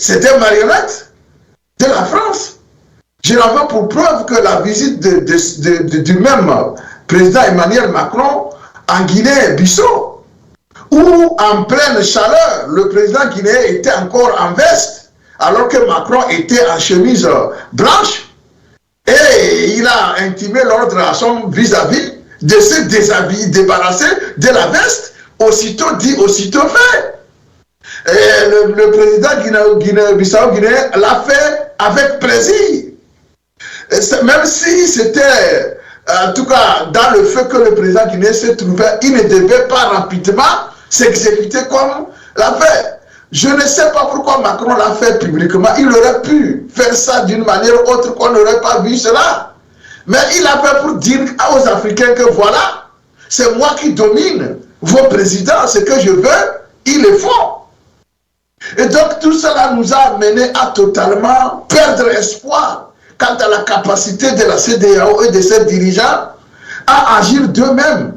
c'était marionnette de la France. Je l'avais pour preuve que la visite du même président Emmanuel Macron en Guinée-Bissau, où en pleine chaleur, le président guinéen était encore en veste, alors que Macron était en chemise blanche, et il a intimé l'ordre à son vis-à-vis de se débarrasser de la veste, aussitôt dit, aussitôt fait. Et le président Guinée-Bissau guinéen l'a fait avec plaisir. Même si c'était, en tout cas, dans le fait que le président guinéen se trouvait, il ne devait pas rapidement s'exécuter comme l'a fait. Je ne sais pas pourquoi Macron l'a fait publiquement. Il aurait pu faire ça d'une manière autre qu'on n'aurait pas vu cela. Mais il a fait pour dire aux Africains que voilà, c'est moi qui domine vos présidents, ce que je veux, ils le font. Et donc tout cela nous a amené à totalement perdre espoir quant à la capacité de la CEDEAO et de ses dirigeants à agir d'eux-mêmes.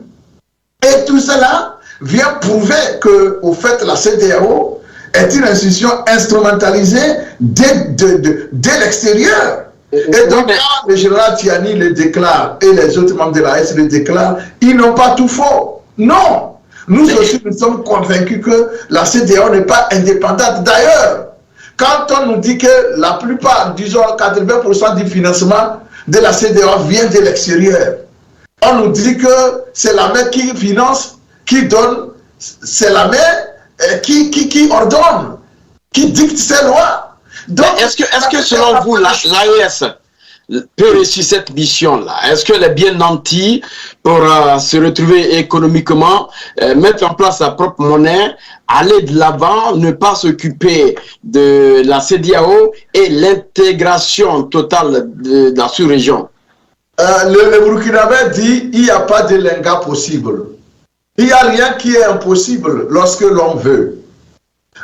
Et tout cela vient prouver que, au fait, la CEDEAO est une institution instrumentalisée dès l'extérieur. Et donc, quand le général Tiani le déclare et les autres membres de la S le déclarent, ils n'ont pas tout faux. Non! Nous aussi, nous sommes convaincus que la CEDEAO n'est pas indépendante. D'ailleurs, quand on nous dit que la plupart, disons 80% du financement de la CEDEAO vient de l'extérieur, on nous dit que c'est la main qui finance, qui donne, c'est la main qui ordonne, qui dicte ses lois. Est-ce que selon vous, l'AES peut réussir cette mission-là? Est-ce qu'elle est bien nantie pour se retrouver économiquement, mettre en place sa propre monnaie, aller de l'avant, ne pas s'occuper de la CEDEAO et l'intégration totale de la sous-région? Le Burkinabé dit il n'y a pas de linga possible. Il n'y a rien qui est impossible lorsque l'on veut.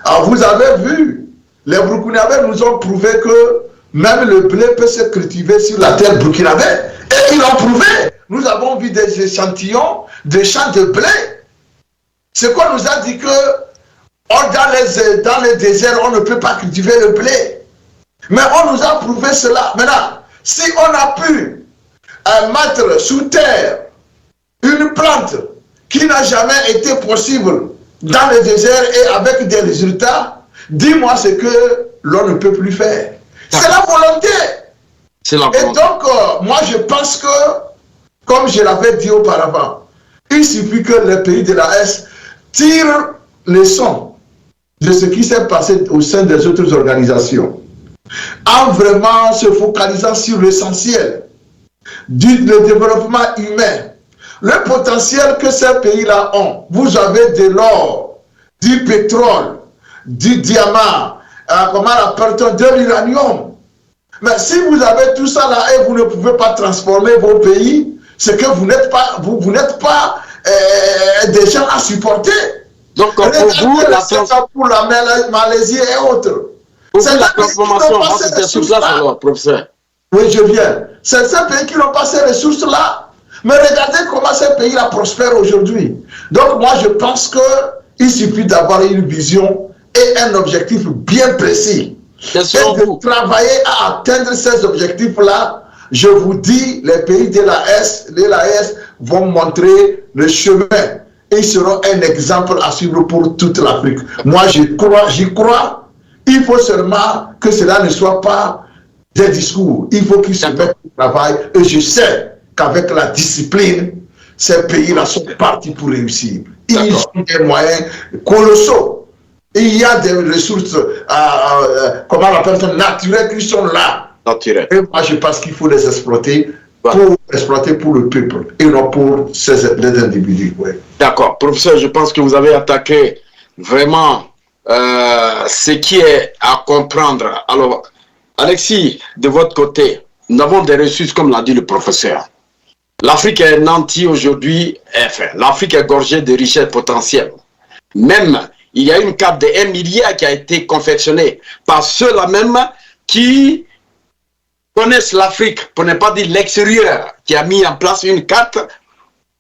Alors vous avez vu, les Burkinabés nous ont prouvé que même le blé peut se cultiver sur la terre burkinabé. Et ils l'ont prouvé. Nous avons vu des échantillons de champs de blé. C'est qu'on nous a dit que dans les déserts, on ne peut pas cultiver le blé. Mais on nous a prouvé cela. Maintenant, si on a pu mettre sous terre une plante qui n'a jamais été possible dans le désert et avec des résultats, dis-moi ce que l'on ne peut plus faire. C'est la volonté. Et donc, moi, je pense que, comme je l'avais dit auparavant, il suffit que les pays de la Est tirent les leçons de ce qui s'est passé au sein des autres organisations, en vraiment se focalisant sur l'essentiel du développement humain, le potentiel que ces pays-là ont. Vous avez de l'or, du pétrole, du diamant, comment appelle-t-on, de l'uranium. Mais si vous avez tout ça là et vous ne pouvez pas transformer vos pays, c'est que vous n'êtes pas, vous n'êtes pas des gens à supporter. Donc pour vous, pour la Malaisie et autres. C'est la transformation va se faire sur place alors, professeur. Oui, je viens. C'est ces pays qui n'ont pas ces ressources-là. Mais regardez comment ces pays-là prospèrent aujourd'hui. Donc moi, je pense qu'il suffit d'avoir une vision et un objectif bien précis. Et de travailler à atteindre ces objectifs-là, je vous dis, les pays de l'AES vont montrer le chemin. Et ils seront un exemple à suivre pour toute l'Afrique. Moi, j'y crois. Il faut seulement que cela ne soit pas des discours. Il faut qu'ils se mettent au travail. Et je sais qu'avec la discipline, ces pays-là sont partis pour réussir. Ils ont des moyens colossaux. Il y a des ressources, comment on appelle ça, naturelles qui sont là. Et moi, je pense qu'il faut les exploiter pour le peuple et non pour les individus. Ouais. D'accord. Professeur, je pense que vous avez attaqué vraiment ce qui est à comprendre. Alors, Alexis, de votre côté, nous avons des ressources, comme l'a dit le professeur. L'Afrique est nantie aujourd'hui, enfin, l'Afrique est gorgée de richesses potentielles. Même, il y a une carte de 1 milliard qui a été confectionnée par ceux-là même qui connaissent l'Afrique, pour ne pas dire l'extérieur, qui a mis en place une carte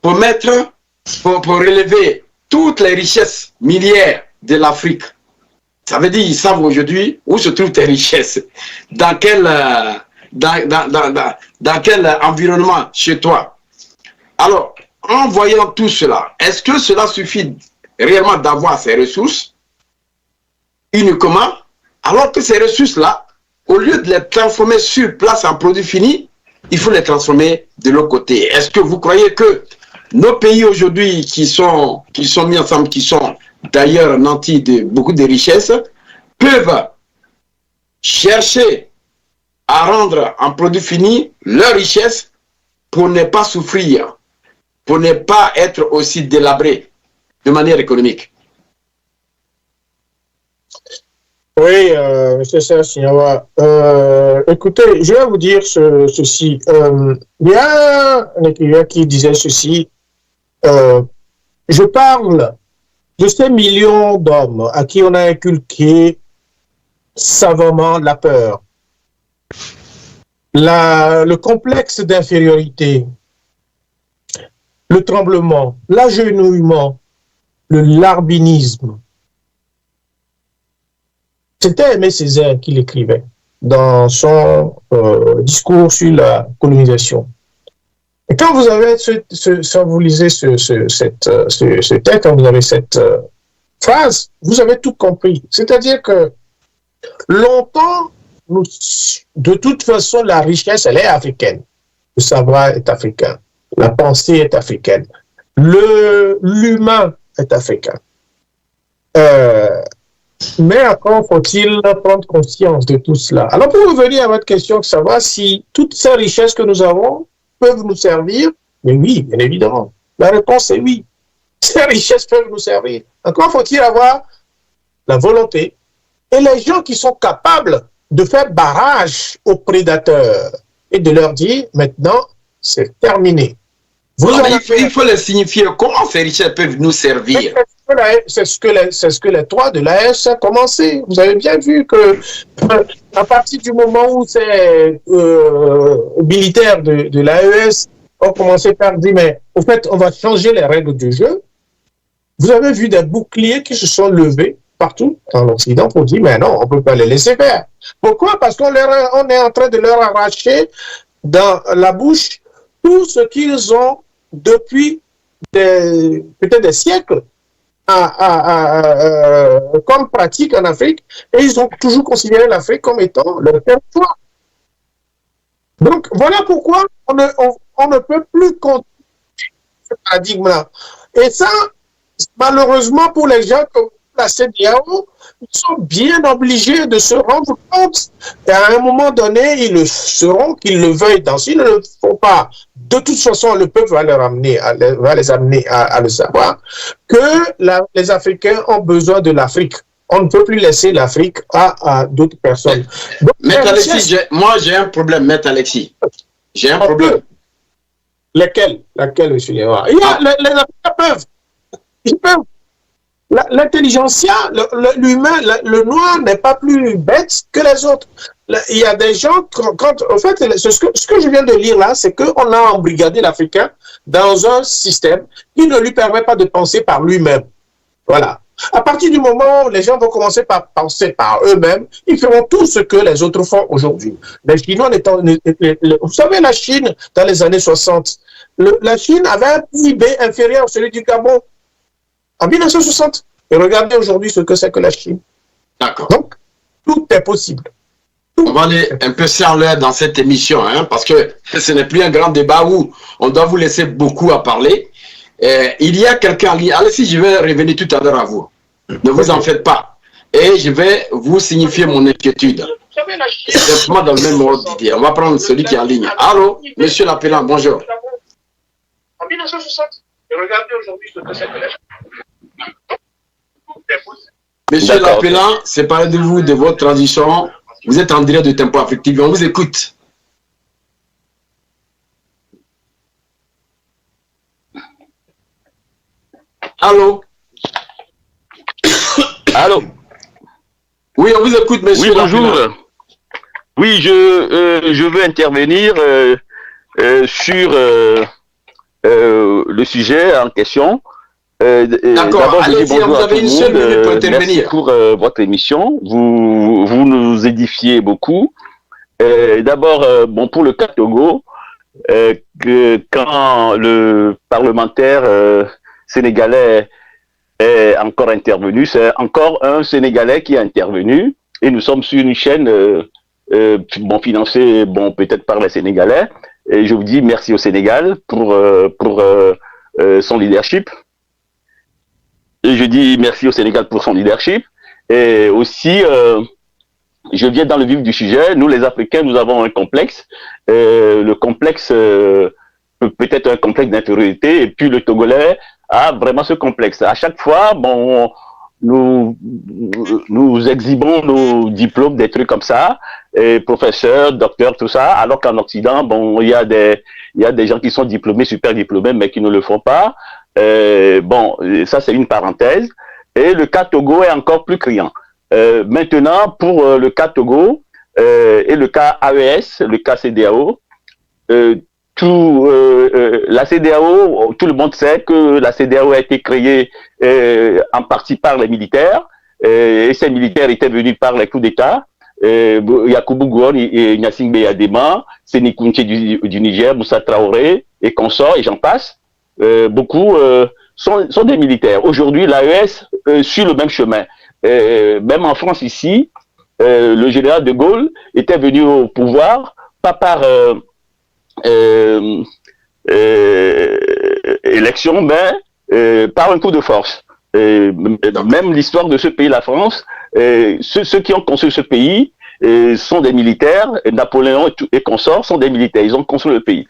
pour relever toutes les richesses minières de l'Afrique. Ça veut dire qu'ils savent aujourd'hui où se trouvent tes richesses, dans quel, dans quel environnement chez toi. Alors, en voyant tout cela, est-ce que cela suffit réellement d'avoir ces ressources uniquement, alors que ces ressources-là, au lieu de les transformer sur place en produits finis, il faut les transformer de l'autre côté. Est-ce que vous croyez que nos pays aujourd'hui qui sont mis ensemble, qui sont d'ailleurs nantis de beaucoup de richesses, peuvent chercher à rendre en produits finis leur richesse pour ne pas souffrir, pour ne pas être aussi délabrés de manière économique? Oui, M. Serge-Signawa. Écoutez, je vais vous dire ceci. Il y a un écrivain qui disait ceci. Je parle de ces millions d'hommes à qui on a inculqué savamment la peur, le complexe d'infériorité, le tremblement, l'agenouillement, le larbinisme. C'était Aimé Césaire qui l'écrivait dans son discours sur la colonisation. Et quand vous avez vous lisez ce texte, quand vous avez cette phrase, vous avez tout compris. C'est-à-dire que longtemps, de toute façon, la richesse, elle est africaine. Le savoir est africain. La pensée est africaine. L'humain est africain. Mais encore faut-il prendre conscience de tout cela. Alors pour revenir à votre question, de savoir si toutes ces richesses que nous avons peuvent nous servir, mais oui, bien évidemment. La réponse est oui. Ces richesses peuvent nous servir. Encore faut-il avoir la volonté et les gens qui sont capables de faire barrage aux prédateurs et de leur dire maintenant c'est terminé. Il faut les signifier. Comment ces richesses peuvent nous servir? C'est ce que les trois de l'AES ont commencé. Vous avez bien vu que à partir du moment où ces militaires de l'AES ont commencé par dire mais au fait on va changer les règles du jeu, vous avez vu des boucliers qui se sont levés partout dans l'Occident pour dire mais non, on ne peut pas les laisser faire. Pourquoi? Parce qu'on est en train de leur arracher dans la bouche tout ce qu'ils ont depuis peut-être des siècles comme pratique en Afrique, et ils ont toujours considéré l'Afrique comme étant leur territoire. Donc voilà pourquoi on ne peut plus continuer ce paradigme-là. Et ça, malheureusement pour les gens comme la CEDEAO, ils sont bien obligés de se rendre compte qu'à un moment donné, ils le seront, qu'ils le veuillent dans. S'ils ne le font pas, de toute façon, le peuple va les amener à le savoir, que les Africains ont besoin de l'Afrique. On ne peut plus laisser l'Afrique à d'autres personnes. Donc, Maître Alexis, moi j'ai un problème, Maître Alexis. J'ai un problème. Laquelle, monsieur Léa? Les Africains peuvent. Ils peuvent. L'intelligentsia, l'humain, le noir n'est pas plus bête que les autres. Il y a des gens, en fait, ce que je viens de lire là, c'est qu'on a embrigadé l'Africain dans un système qui ne lui permet pas de penser par lui-même. Voilà. À partir du moment où les gens vont commencer par penser par eux-mêmes, ils feront tout ce que les autres font aujourd'hui. Les Chinois vous savez, la Chine, dans les années 60, la Chine avait un PIB inférieur à celui du Gabon. En 1960. Et regardez aujourd'hui ce que c'est que la Chine. D'accord. Donc, tout est possible. On va aller un peu sans l'air dans cette émission, hein, parce que ce n'est plus un grand débat où on doit vous laisser beaucoup à parler. Il y a quelqu'un en ligne. Allez, si je vais revenir tout à l'heure à vous. Ne vous en faites pas. Et je vais vous signifier mon inquiétude. Simplement dans le même ordre d'idée. On va prendre celui qui est en ligne. Allô, monsieur l'appelant, bonjour. En 1960, regardez aujourd'hui ce que c'est que la Chine. Monsieur l'appelant, séparez-vous de votre transition. Vous êtes en direct de Tempo Afrique TV. On vous écoute. Allô? Allô? Oui, on vous écoute, monsieur. Oui, bonjour. Oui, je veux intervenir sur le sujet en question. D'accord, je dis allez-y, bonjour vous à tout avez le une seule monde. minute pour Merci intervenir. pour votre émission. Vous nous édifiez beaucoup. D'abord, bon, pour le cas Togo, quand le parlementaire sénégalais est encore intervenu, c'est encore un Sénégalais qui est intervenu, et nous sommes sur une chaîne bon, financée bon, peut-être par les Sénégalais, et je vous dis merci au Sénégal pour son leadership, et je dis merci au Sénégal pour son leadership, et aussi je viens dans le vif du sujet. Nous, les Africains, nous avons un complexe. Le complexe peut être un complexe d'infériorité. Et puis, le Togolais a vraiment ce complexe. À chaque fois, bon, nous exhibons nos diplômes, des trucs comme ça, et professeurs, docteurs, tout ça. Alors qu'en Occident, bon, il y a des gens qui sont diplômés, super diplômés, mais qui ne le font pas. Bon, ça, c'est une parenthèse. Et le cas Togo est encore plus criant. Maintenant, pour le cas Togo et le cas AES, le cas CEDEAO, la CEDEAO, tout le monde sait que la CEDEAO a été créée en partie par les militaires, et ces militaires étaient venus par les coups d'État. Yakubu Gowon et Gnassingbé Adema, Séni Kountché du Niger, Moussa Traoré et consorts, et j'en passe, beaucoup sont des militaires. Aujourd'hui, l'AES suit le même chemin. Même en France ici, le général de Gaulle était venu au pouvoir, pas par élection, mais par un coup de force. Même l'histoire de ce pays, la France, ceux qui ont construit ce pays sont des militaires. Napoléon et consorts sont des militaires. Ils ont construit le pays.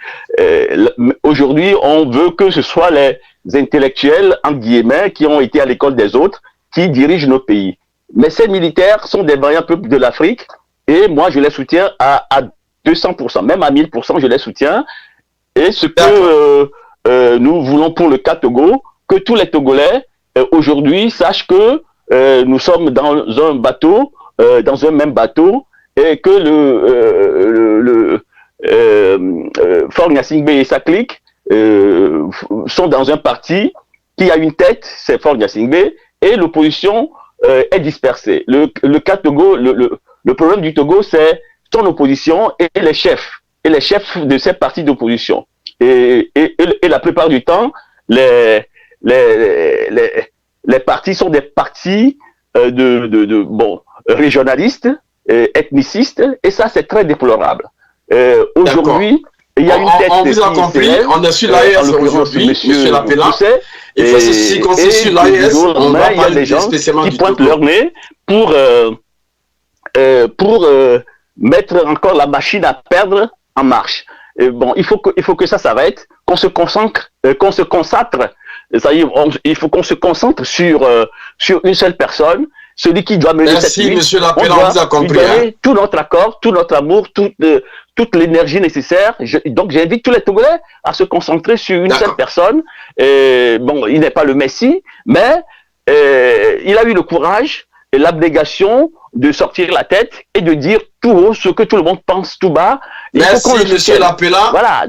Aujourd'hui, on veut que ce soit les intellectuels, entre guillemets, qui ont été à l'école des autres, qui dirigent nos pays. Mais ces militaires sont des vaillants peuples de l'Afrique, et moi je les soutiens à 200%, même à 1000%, je les soutiens. Et ce que nous voulons pour le cas Togo, que tous les Togolais aujourd'hui sachent que nous sommes dans un bateau, dans un même bateau, et que Faure Gnassingbé et sa clique sont dans un parti qui a une tête, c'est Faure Gnassingbé, et l'opposition est dispersée. Le cas Togo, le problème du Togo, c'est son opposition et les chefs de ces partis d'opposition. Et la plupart du temps, les partis sont des partis régionalistes, ethnicistes, et ça, c'est très déplorable. Aujourd'hui, il y a une tête on vous a compris, on est sur l'AES aujourd'hui, monsieur Lapela. Il faut se circoncire sur l'AES, on va parler spécialement du Togo. Qui pointent leur nez pour mettre encore la machine à perdre en marche. Bon, il faut que ça s'arrête, qu'on se consacre, il faut qu'on se concentre sur une seule personne, celui qui doit mener cette lutte. Monsieur Lapela, on vous a compris. Tout notre accord, tout notre amour, toute l'énergie nécessaire. Donc j'invite tous les Togolais à se concentrer sur une seule personne. Bon, il n'est pas le Messie, mais il a eu le courage et l'abnégation de sortir la tête et de dire tout haut ce que tout le monde pense tout bas. Merci, monsieur Lapela. Voilà,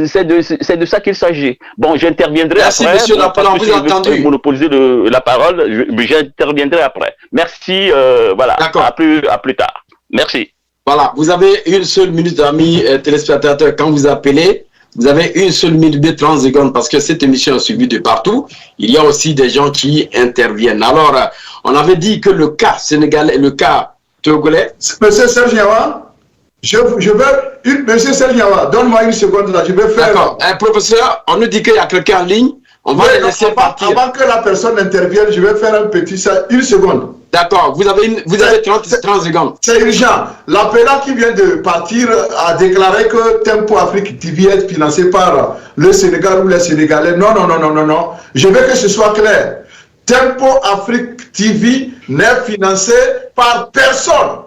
c'est de ça qu'il s'agit. Bon, j'interviendrai après. Merci, monsieur Lapela, on vous a entendu. Monopoliser la parole, j'interviendrai après. Merci, voilà, à plus tard. Merci. Voilà, vous avez une seule minute, amis téléspectateurs, quand vous appelez. Vous avez une seule minute de 30 secondes parce que cette émission est suivie de partout. Il y a aussi des gens qui interviennent. Alors, on avait dit que le cas sénégalais, le cas togolais. Monsieur Serge Yawa, je veux monsieur Serge Yawa, donne-moi une seconde là, je vais faire. D'accord. Professeur, on nous dit qu'il y a quelqu'un en ligne. On va le laisser partir. Avant que la personne intervienne, je vais faire un petit ça, une seconde. D'accord, vous avez 30 secondes. C'est urgent. L'appelant qui vient de partir a déclaré que Tempo Afrique TV est financé par le Sénégal ou les Sénégalais. Non. Je veux que ce soit clair. Tempo Afrique TV n'est financé par personne.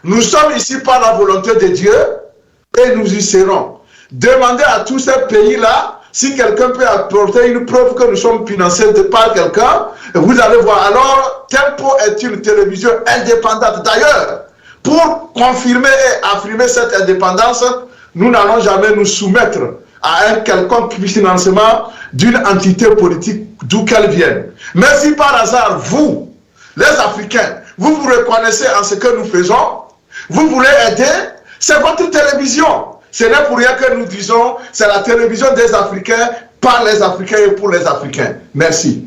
Nous sommes ici par la volonté de Dieu et nous y serons. Demandez à tous ces pays-là si quelqu'un peut apporter une preuve que nous sommes financés par quelqu'un, vous allez voir. Alors, Tempo est une télévision indépendante. D'ailleurs, pour confirmer et affirmer cette indépendance, nous n'allons jamais nous soumettre à un quelconque financement d'une entité politique d'où qu'elle vienne. Mais si par hasard, vous, les Africains, vous vous reconnaissez en ce que nous faisons, vous voulez aider, c'est votre télévision. Ce n'est pour rien que nous disons, c'est la télévision des Africains, par les Africains et pour les Africains. Merci.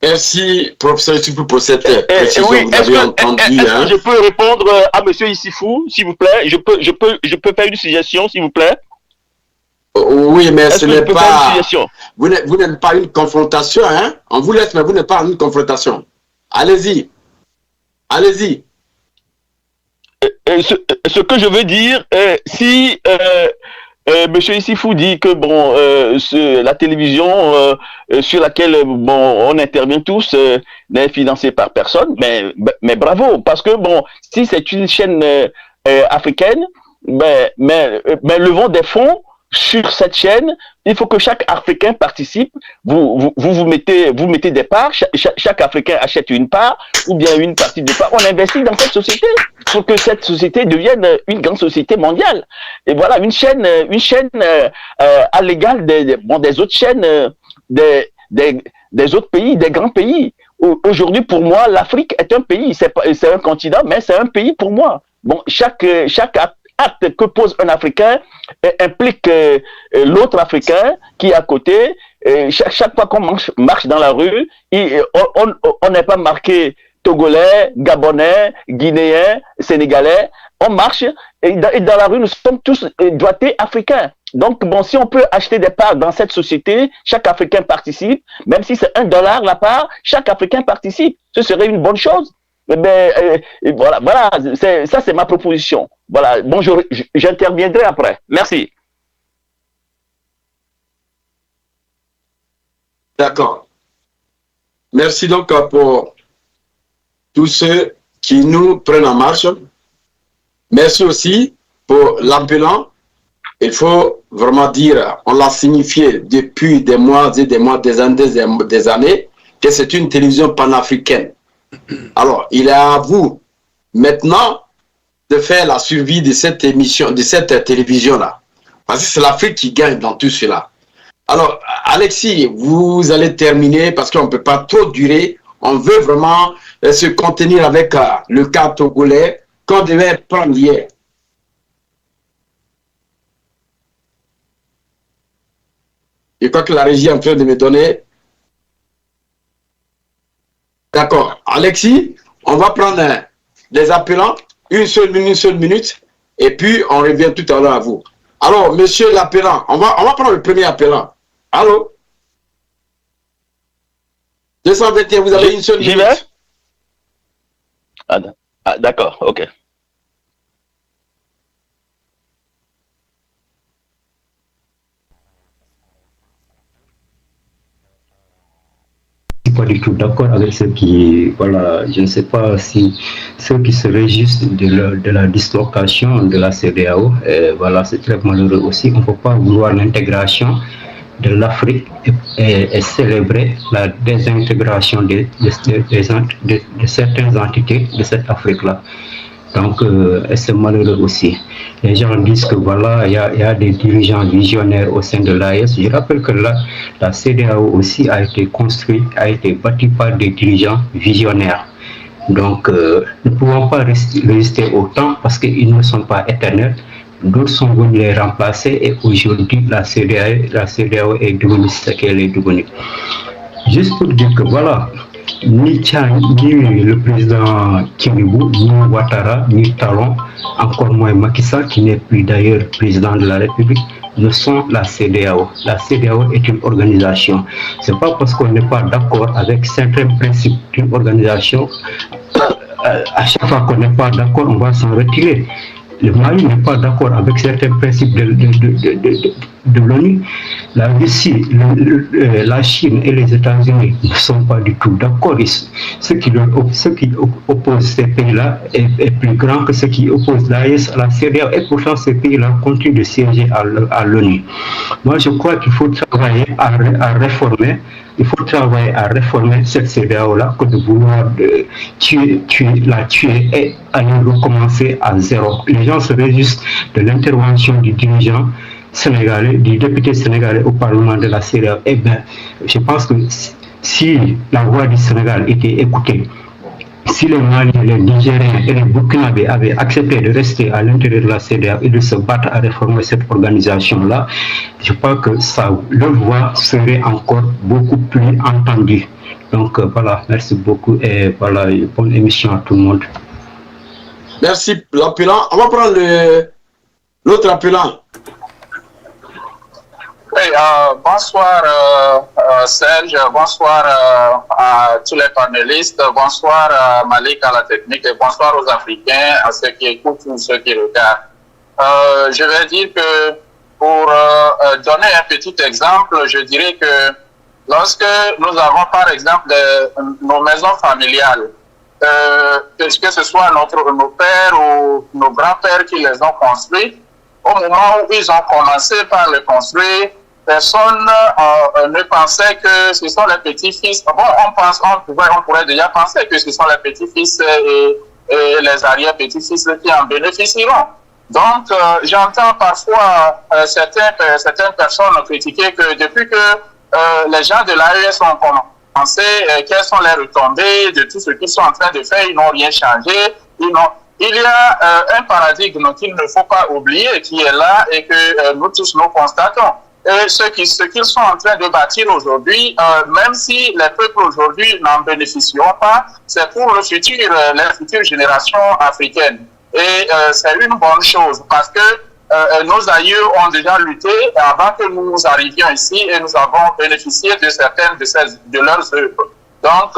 Merci, professeur Issifou, pour cette précision. Oui, vous avez entendu. Est-ce que je peux répondre à monsieur Issifou, s'il vous plaît? Je peux faire une suggestion, s'il vous plaît? Oui, mais ce n'est pas... Vous n'êtes pas une confrontation, hein? On vous laisse, mais vous n'êtes pas une confrontation. Allez-y. Allez-y. Ce que je veux dire, si monsieur Issifou dit que bon, la télévision sur laquelle bon, on intervient tous n'est financée par personne, mais bravo, parce que bon, si c'est une chaîne africaine, mais levons des fonds sur cette chaîne. Il faut que chaque Africain participe. Vous mettez des parts. Chaque Africain achète une part ou bien une partie de part. On investit dans cette société pour que cette société devienne une grande société mondiale. Et voilà, une chaîne à l'égal des autres chaînes des autres pays, des grands pays. Aujourd'hui, pour moi, l'Afrique est un pays. C'est un continent, mais c'est un pays pour moi. Bon, chaque acte que pose un Africain implique l'autre Africain qui est à côté. Chaque fois qu'on marche dans la rue, on n'est pas marqué Togolais, Gabonais, Guinéens, Sénégalais. On marche et dans la rue, nous sommes tous doigtés africains. Donc, bon, si on peut acheter des parts dans cette société, chaque Africain participe, même si c'est $1 la part, chaque Africain participe. Ce serait une bonne chose. Voilà, ça c'est ma proposition. Voilà, bon, j'interviendrai après. Merci. D'accord. Merci donc pour tous ceux qui nous prennent en marche. Merci aussi pour l'appelant. Il faut vraiment dire, on l'a signifié depuis des mois et des mois, des années, que c'est une télévision panafricaine. Alors, il est à vous maintenant de faire la survie de cette émission, de cette télévision-là. Parce que c'est l'Afrique qui gagne dans tout cela. Alors, Alexis, vous allez terminer parce qu'on ne peut pas trop durer. On veut vraiment se contenir avec le cas togolais qu'on devait prendre hier. Je crois que la régie est en train de me donner. D'accord. Alexis, on va prendre des appelants, une seule minute, et puis on revient tout à l'heure à vous. Alors, monsieur l'appelant, on va prendre le premier appelant. Allô? 221, vous avez une seule minute. J'y vais? Ah, d'accord, ok. Pas du tout d'accord avec ceux qui, voilà, je ne sais pas si ceux qui se réjouissent de la dislocation de la CEDEAO, voilà, c'est très malheureux aussi. On ne peut pas vouloir l'intégration de l'Afrique et célébrer la désintégration de certaines entités de cette Afrique-là. Donc, c'est malheureux aussi. Les gens disent que voilà, il y a des dirigeants visionnaires au sein de l'AES. Je rappelle que la CEDEAO aussi a été construite, a été bâtie par des dirigeants visionnaires. Donc, nous ne pouvons pas résister au temps parce qu'ils ne sont pas éternels. D'autres sont venus les remplacer et aujourd'hui, la CEDEAO est devenue ce qu'elle est devenue. Juste pour dire que voilà, ni le président Tinubu, ni Ouattara, ni Talon, encore moins Macky Sall, qui n'est plus d'ailleurs président de la République, ne sont la CEDEAO. La CEDEAO est une organisation. Ce n'est pas parce qu'on n'est pas d'accord avec certains principes d'une organisation, à chaque fois qu'on n'est pas d'accord, on va s'en retirer. Le Mali n'est pas d'accord avec certains principes de l'ONU. La Russie, la Chine et les États-Unis ne sont pas du tout d'accord. Ce qui oppose ces pays-là est plus grand que ce qui oppose l'AES à la CEDEAO. Et pourtant, ces pays-là continuent de siéger à l'ONU. Moi, je crois qu'il faut travailler à réformer. Il faut travailler à réformer cette CEDEAO-là que de vouloir la tuer et aller recommencer à zéro. Les gens se réjouissent de l'intervention du dirigeant sénégalais, du député sénégalais au Parlement de la CEDEAO, eh bien, je pense que si la voix du Sénégal était écoutée, si les Maliens, les Nigériens et les Burkinabés avaient accepté de rester à l'intérieur de la CEDEAO et de se battre à réformer cette organisation-là, je pense que leur voix serait encore beaucoup plus entendue. Donc voilà, merci beaucoup et voilà, bonne émission à tout le monde. Merci, l'appelant. On va prendre l'autre appelant. Oui, bonsoir Serge, bonsoir à tous les panélistes, bonsoir à Malik à la technique et bonsoir aux Africains, à ceux qui écoutent ou ceux qui regardent. Je vais dire que pour donner un petit exemple, je dirais que lorsque nous avons par exemple nos maisons familiales, que ce soit nos pères ou nos grands-pères qui les ont construites, au moment où ils ont commencé par les construire, personne ne pensait que ce sont les petits-fils. Bon, on pourrait déjà penser que ce sont les petits-fils et les arrière-petits-fils qui en bénéficieront. Donc, j'entends parfois certaines personnes critiquer que depuis que les gens de l'AES ont commencé, quelles sont les retombées de tout ce qu'ils sont en train de faire, ils n'ont rien changé. Il y a un paradigme qu'il ne faut pas oublier, qui est là et que nous tous nous constatons. Et ce qu'ils sont en train de bâtir aujourd'hui, même si les peuples aujourd'hui n'en bénéficieront pas, c'est pour les futures générations africaines. Et c'est une bonne chose parce que nos aïeux ont déjà lutté avant que nous arrivions ici et nous avons bénéficié de certaines de leurs œuvres. Donc,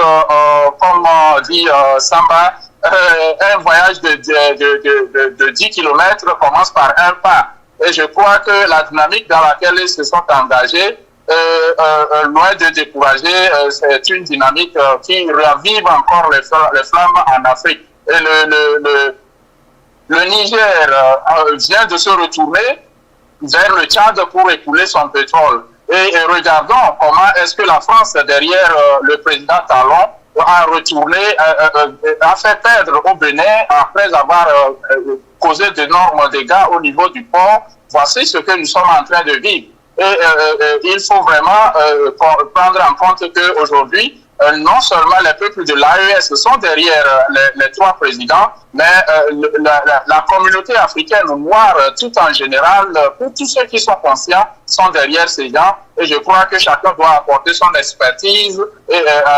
comme dit Samba, un voyage de 10 km commence par un pas. Et je crois que la dynamique dans laquelle ils se sont engagés, loin de décourager, c'est une dynamique qui ravive encore les flammes en Afrique. Et le Niger vient de se retourner vers le Tchad pour écouler son pétrole. Et regardons comment est-ce que la France, derrière le président Talon, a retourné, a fait perdre au Bénin après avoir causé d'énormes dégâts au niveau du port. Voici ce que nous sommes en train de vivre. Et il faut vraiment prendre en compte qu'aujourd'hui, non seulement les peuples de l'AES sont derrière les trois présidents, mais la communauté africaine noire, tout en général, pour tous ceux qui sont conscients, sont derrière ces gens. Et je crois que chacun doit apporter son expertise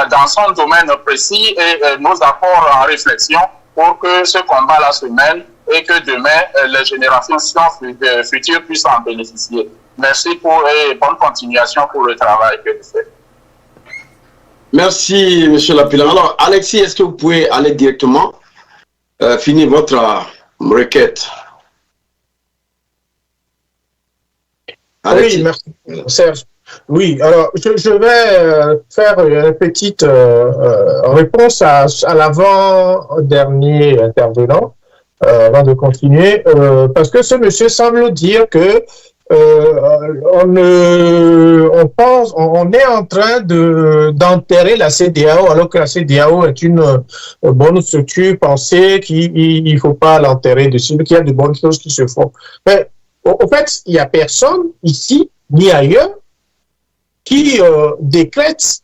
dans son domaine précis et nos apports en réflexion pour que ce combat-là se mène et que demain, les générations futures puissent en bénéficier. Merci et bonne continuation pour le travail que vous faites. Merci, M. Lapillan. Alors, Alexis, est-ce que vous pouvez aller directement finir votre requête? Alexis. Oui, merci, Serge. Oui, alors, je vais faire une petite réponse à l'avant-dernier intervenant avant de continuer, parce que ce monsieur semble dire que on est en train d'enterrer la CEDEAO alors que la CEDEAO est une bonne structure pensée qu'il ne faut pas l'enterrer dessus, qu'il y a de bonnes choses qui se font. Mais au fait, il n'y a personne ici ni ailleurs qui décrète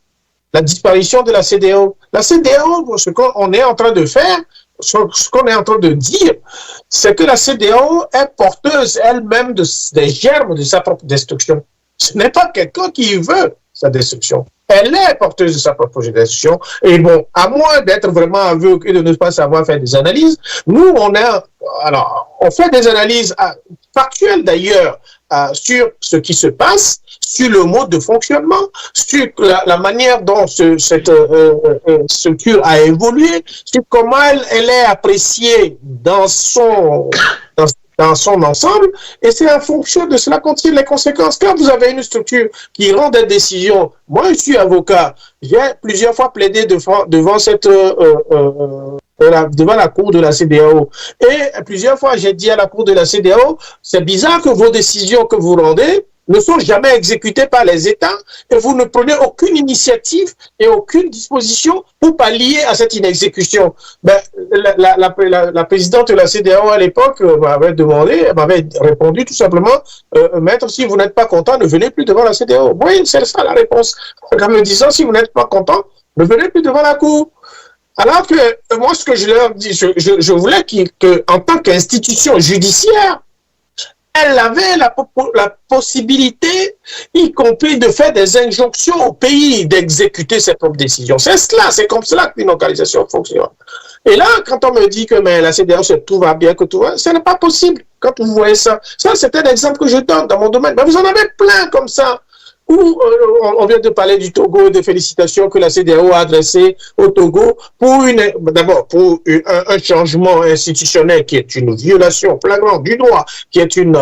la disparition de la CEDEAO. La CEDEAO, ce qu'on est en train de faire, ce qu'on est en train de dire, c'est que la CEDEAO est porteuse elle-même des germes de sa propre destruction. Ce n'est pas quelqu'un qui veut sa destruction. Elle est porteuse de sa propre destruction. Et bon, à moins d'être vraiment aveugle et de ne pas savoir faire des analyses, nous, on fait des analyses factuelles d'ailleurs sur ce qui se passe, sur le mode de fonctionnement, sur la manière dont cette structure a évolué, sur comment elle est appréciée dans son ensemble, et c'est en fonction de cela qu'on tire les conséquences. Quand vous avez une structure qui rend des décisions, moi je suis avocat, j'ai plusieurs fois plaidé devant la cour de la CEDEAO, et plusieurs fois j'ai dit à la cour de la CEDEAO, c'est bizarre que vos décisions que vous rendez ne sont jamais exécutés par les États et vous ne prenez aucune initiative et aucune disposition pour pallier à cette inexécution. Ben, la présidente de la CEDEAO à l'époque m'avait demandé, elle m'avait répondu tout simplement, maître, si vous n'êtes pas content, ne venez plus devant la CEDEAO. Oui, c'est ça la réponse. En me disant, si vous n'êtes pas content, ne venez plus devant la Cour. Alors que moi, ce que je leur dis, je voulais qu'en tant qu'institution judiciaire, elle avait la possibilité, y compris de faire des injonctions au pays d'exécuter ses propres décisions. C'est cela, c'est comme cela qu'une organisation fonctionne. Et là, quand on me dit que mais, la CEDEAO, tout va bien, que tout va, ce n'est pas possible. Quand vous voyez ça, ça c'est un exemple que je donne dans mon domaine. Mais vous en avez plein comme ça. Où on vient de parler du Togo, des félicitations que la CEDEAO a adressées au Togo pour d'abord pour un changement institutionnel qui est une violation flagrante du droit, qui est une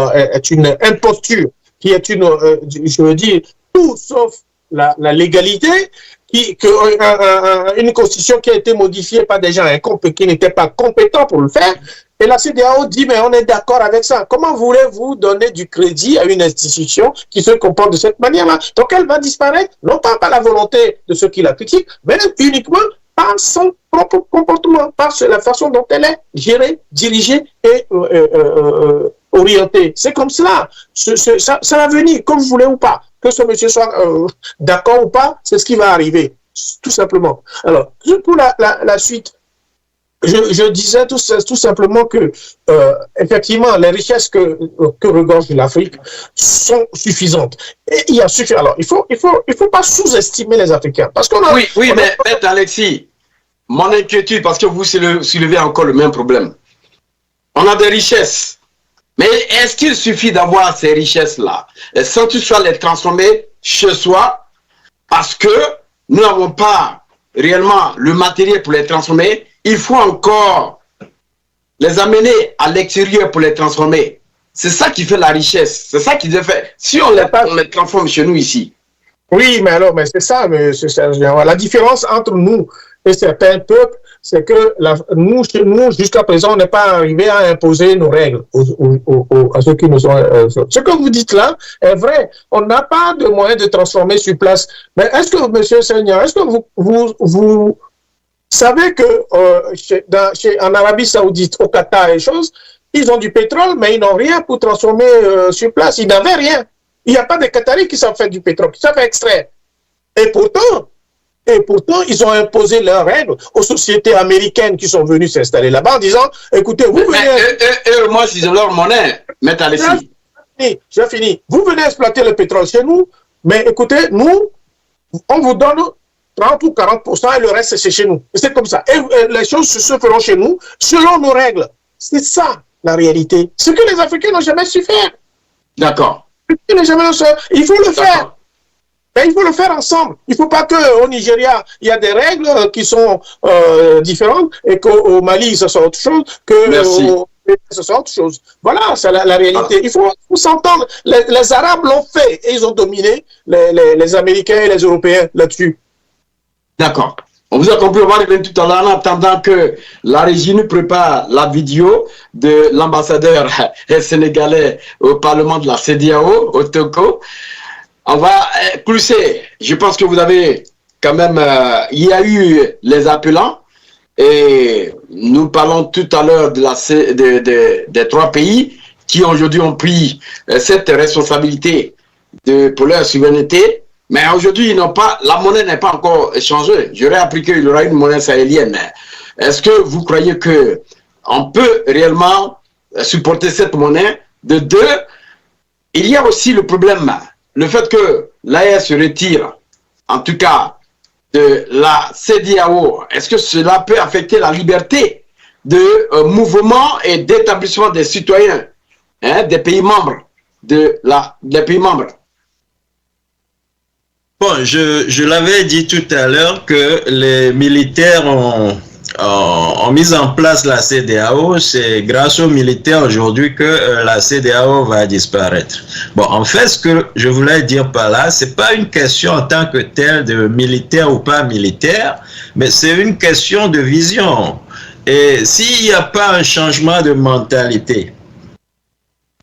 imposture, qui est je veux dire, tout sauf la légalité, une constitution qui a été modifiée par des gens qui n'étaient pas compétents pour le faire. Et la CEDEAO dit, mais on est d'accord avec ça. Comment voulez-vous donner du crédit à une institution qui se comporte de cette manière-là? Donc elle va disparaître, non pas par la volonté de ceux qui la critiquent, mais uniquement par son propre comportement, par la façon dont elle est gérée, dirigée et orientée. C'est comme cela. Ça va venir, comme vous voulez ou pas. Que ce monsieur soit d'accord ou pas, c'est ce qui va arriver, tout simplement. Alors, pour la suite, je disais tout simplement que, effectivement, les richesses que regorge l'Afrique sont suffisantes. Et il y a suffisamment. Alors, il faut pas sous-estimer les Africains. Parce qu'on a. Oui, mais Maître Alexis, mon inquiétude, parce que vous soulevez encore le même problème. On a des richesses. Mais est-ce qu'il suffit d'avoir ces richesses-là sans toutefois les transformer chez soi? Parce que nous n'avons pas réellement le matériel pour les transformer. Il faut encore les amener à l'extérieur pour les transformer. C'est ça qui fait la richesse. C'est ça qui fait. Si on les transforme chez nous ici. Oui, mais alors, c'est ça, monsieur Serge. La différence entre nous et certains peuples, c'est que chez nous, jusqu'à présent, on n'est pas arrivé à imposer nos règles à ceux qui nous ont. Ce que vous dites là est vrai. On n'a pas de moyen de transformer sur place. Mais est-ce que, monsieur Seigneur, est-ce que vous savez que en Arabie Saoudite, au Qatar et choses, ils ont du pétrole, mais ils n'ont rien pour transformer sur place. Ils n'avaient rien. Il n'y a pas de Qataris qui savent faire du pétrole, qui savent extraire. Et pourtant, ils ont imposé leurs règles aux sociétés américaines qui sont venues s'installer là-bas en disant, écoutez, vous venez... moi, c'est leur monnaie, Maître Alexis. J'ai fini. Vous venez exploiter le pétrole chez nous, mais écoutez, nous, on vous donne 30 ou 40% et le reste, c'est chez nous. C'est comme ça. Et les choses se feront chez nous selon nos règles. C'est ça, la réalité. Ce que les Africains n'ont jamais su faire. D'accord. Il faut le faire. Mais il faut le faire ensemble. Il ne faut pas qu'au Nigeria, il y a des règles qui sont différentes et qu'au Mali, ça soit autre chose, qu'au ce soit autre chose. Voilà, c'est la réalité. Il faut s'entendre. Les Arabes l'ont fait et ils ont dominé les Américains et les Européens là-dessus. D'accord. On vous a compris, on va revenir tout à l'heure en attendant que la régie nous prépare la vidéo de l'ambassadeur sénégalais au Parlement de la CEDEAO, au Togo. On va pousser. Je pense que vous avez quand même... il y a eu les appelants et nous parlons tout à l'heure des 3 pays qui aujourd'hui ont pris cette responsabilité pour leur souveraineté. Mais aujourd'hui, la monnaie n'est pas encore échangée. J'aurais appris qu'il y aura une monnaie sahélienne. Est-ce que vous croyez qu'on peut réellement supporter cette monnaie? De 2, il y a aussi le problème, le fait que l'AES se retire, en tout cas, de la CEDEAO. Est-ce que cela peut affecter la liberté de mouvement et d'établissement des citoyens des pays membres des pays membres? Bon, je l'avais dit tout à l'heure que les militaires ont mis en place la CEDEAO. C'est grâce aux militaires aujourd'hui que la CEDEAO va disparaître. Bon, en fait, ce que je voulais dire par là, c'est pas une question en tant que telle de militaire ou pas militaire, mais c'est une question de vision. Et s'il n'y a pas un changement de mentalité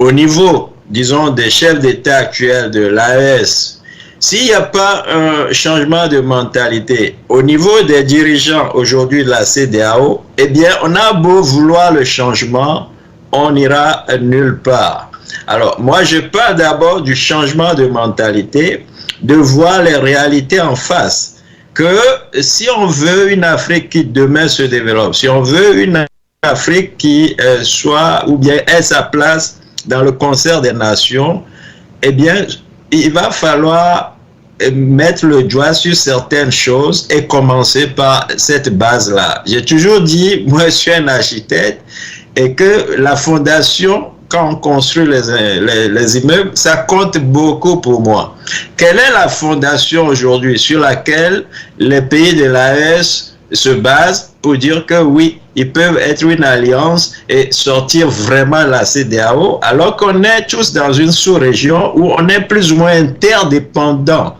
au niveau disons, des chefs d'État actuels de l'AES, s'il n'y a pas un changement de mentalité au niveau des dirigeants aujourd'hui de la CEDEAO, eh bien, on a beau vouloir le changement, on n'ira nulle part. Alors, moi, je parle d'abord du changement de mentalité, de voir les réalités en face. Que si on veut une Afrique qui demain se développe, si on veut une Afrique qui soit ou bien ait sa place dans le concert des nations, eh bien, il va falloir mettre le doigt sur certaines choses et commencer par cette base-là. J'ai toujours dit, moi je suis un architecte, et que la fondation, quand on construit les immeubles, ça compte beaucoup pour moi. Quelle est la fondation aujourd'hui sur laquelle les pays de l'AES se basent pour dire que oui, ils peuvent être une alliance et sortir vraiment la CEDEAO, alors qu'on est tous dans une sous-région où on est plus ou moins interdépendants.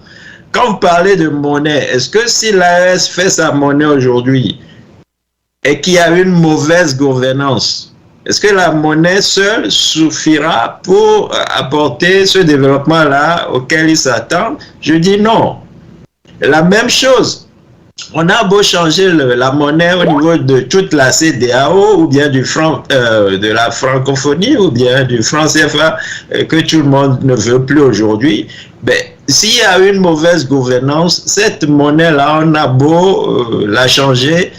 Quand vous parlez de monnaie, est-ce que si l'AES fait sa monnaie aujourd'hui et qu'il y a une mauvaise gouvernance, est-ce que la monnaie seule suffira pour apporter ce développement-là auquel ils s'attendent? Je dis non. La même chose. On a beau changer la monnaie au niveau de toute la CEDEAO ou bien du franc, de la francophonie ou bien du franc CFA que tout le monde ne veut plus aujourd'hui. Ben, s'il y a une mauvaise gouvernance, cette monnaie-là, on a beau la changer,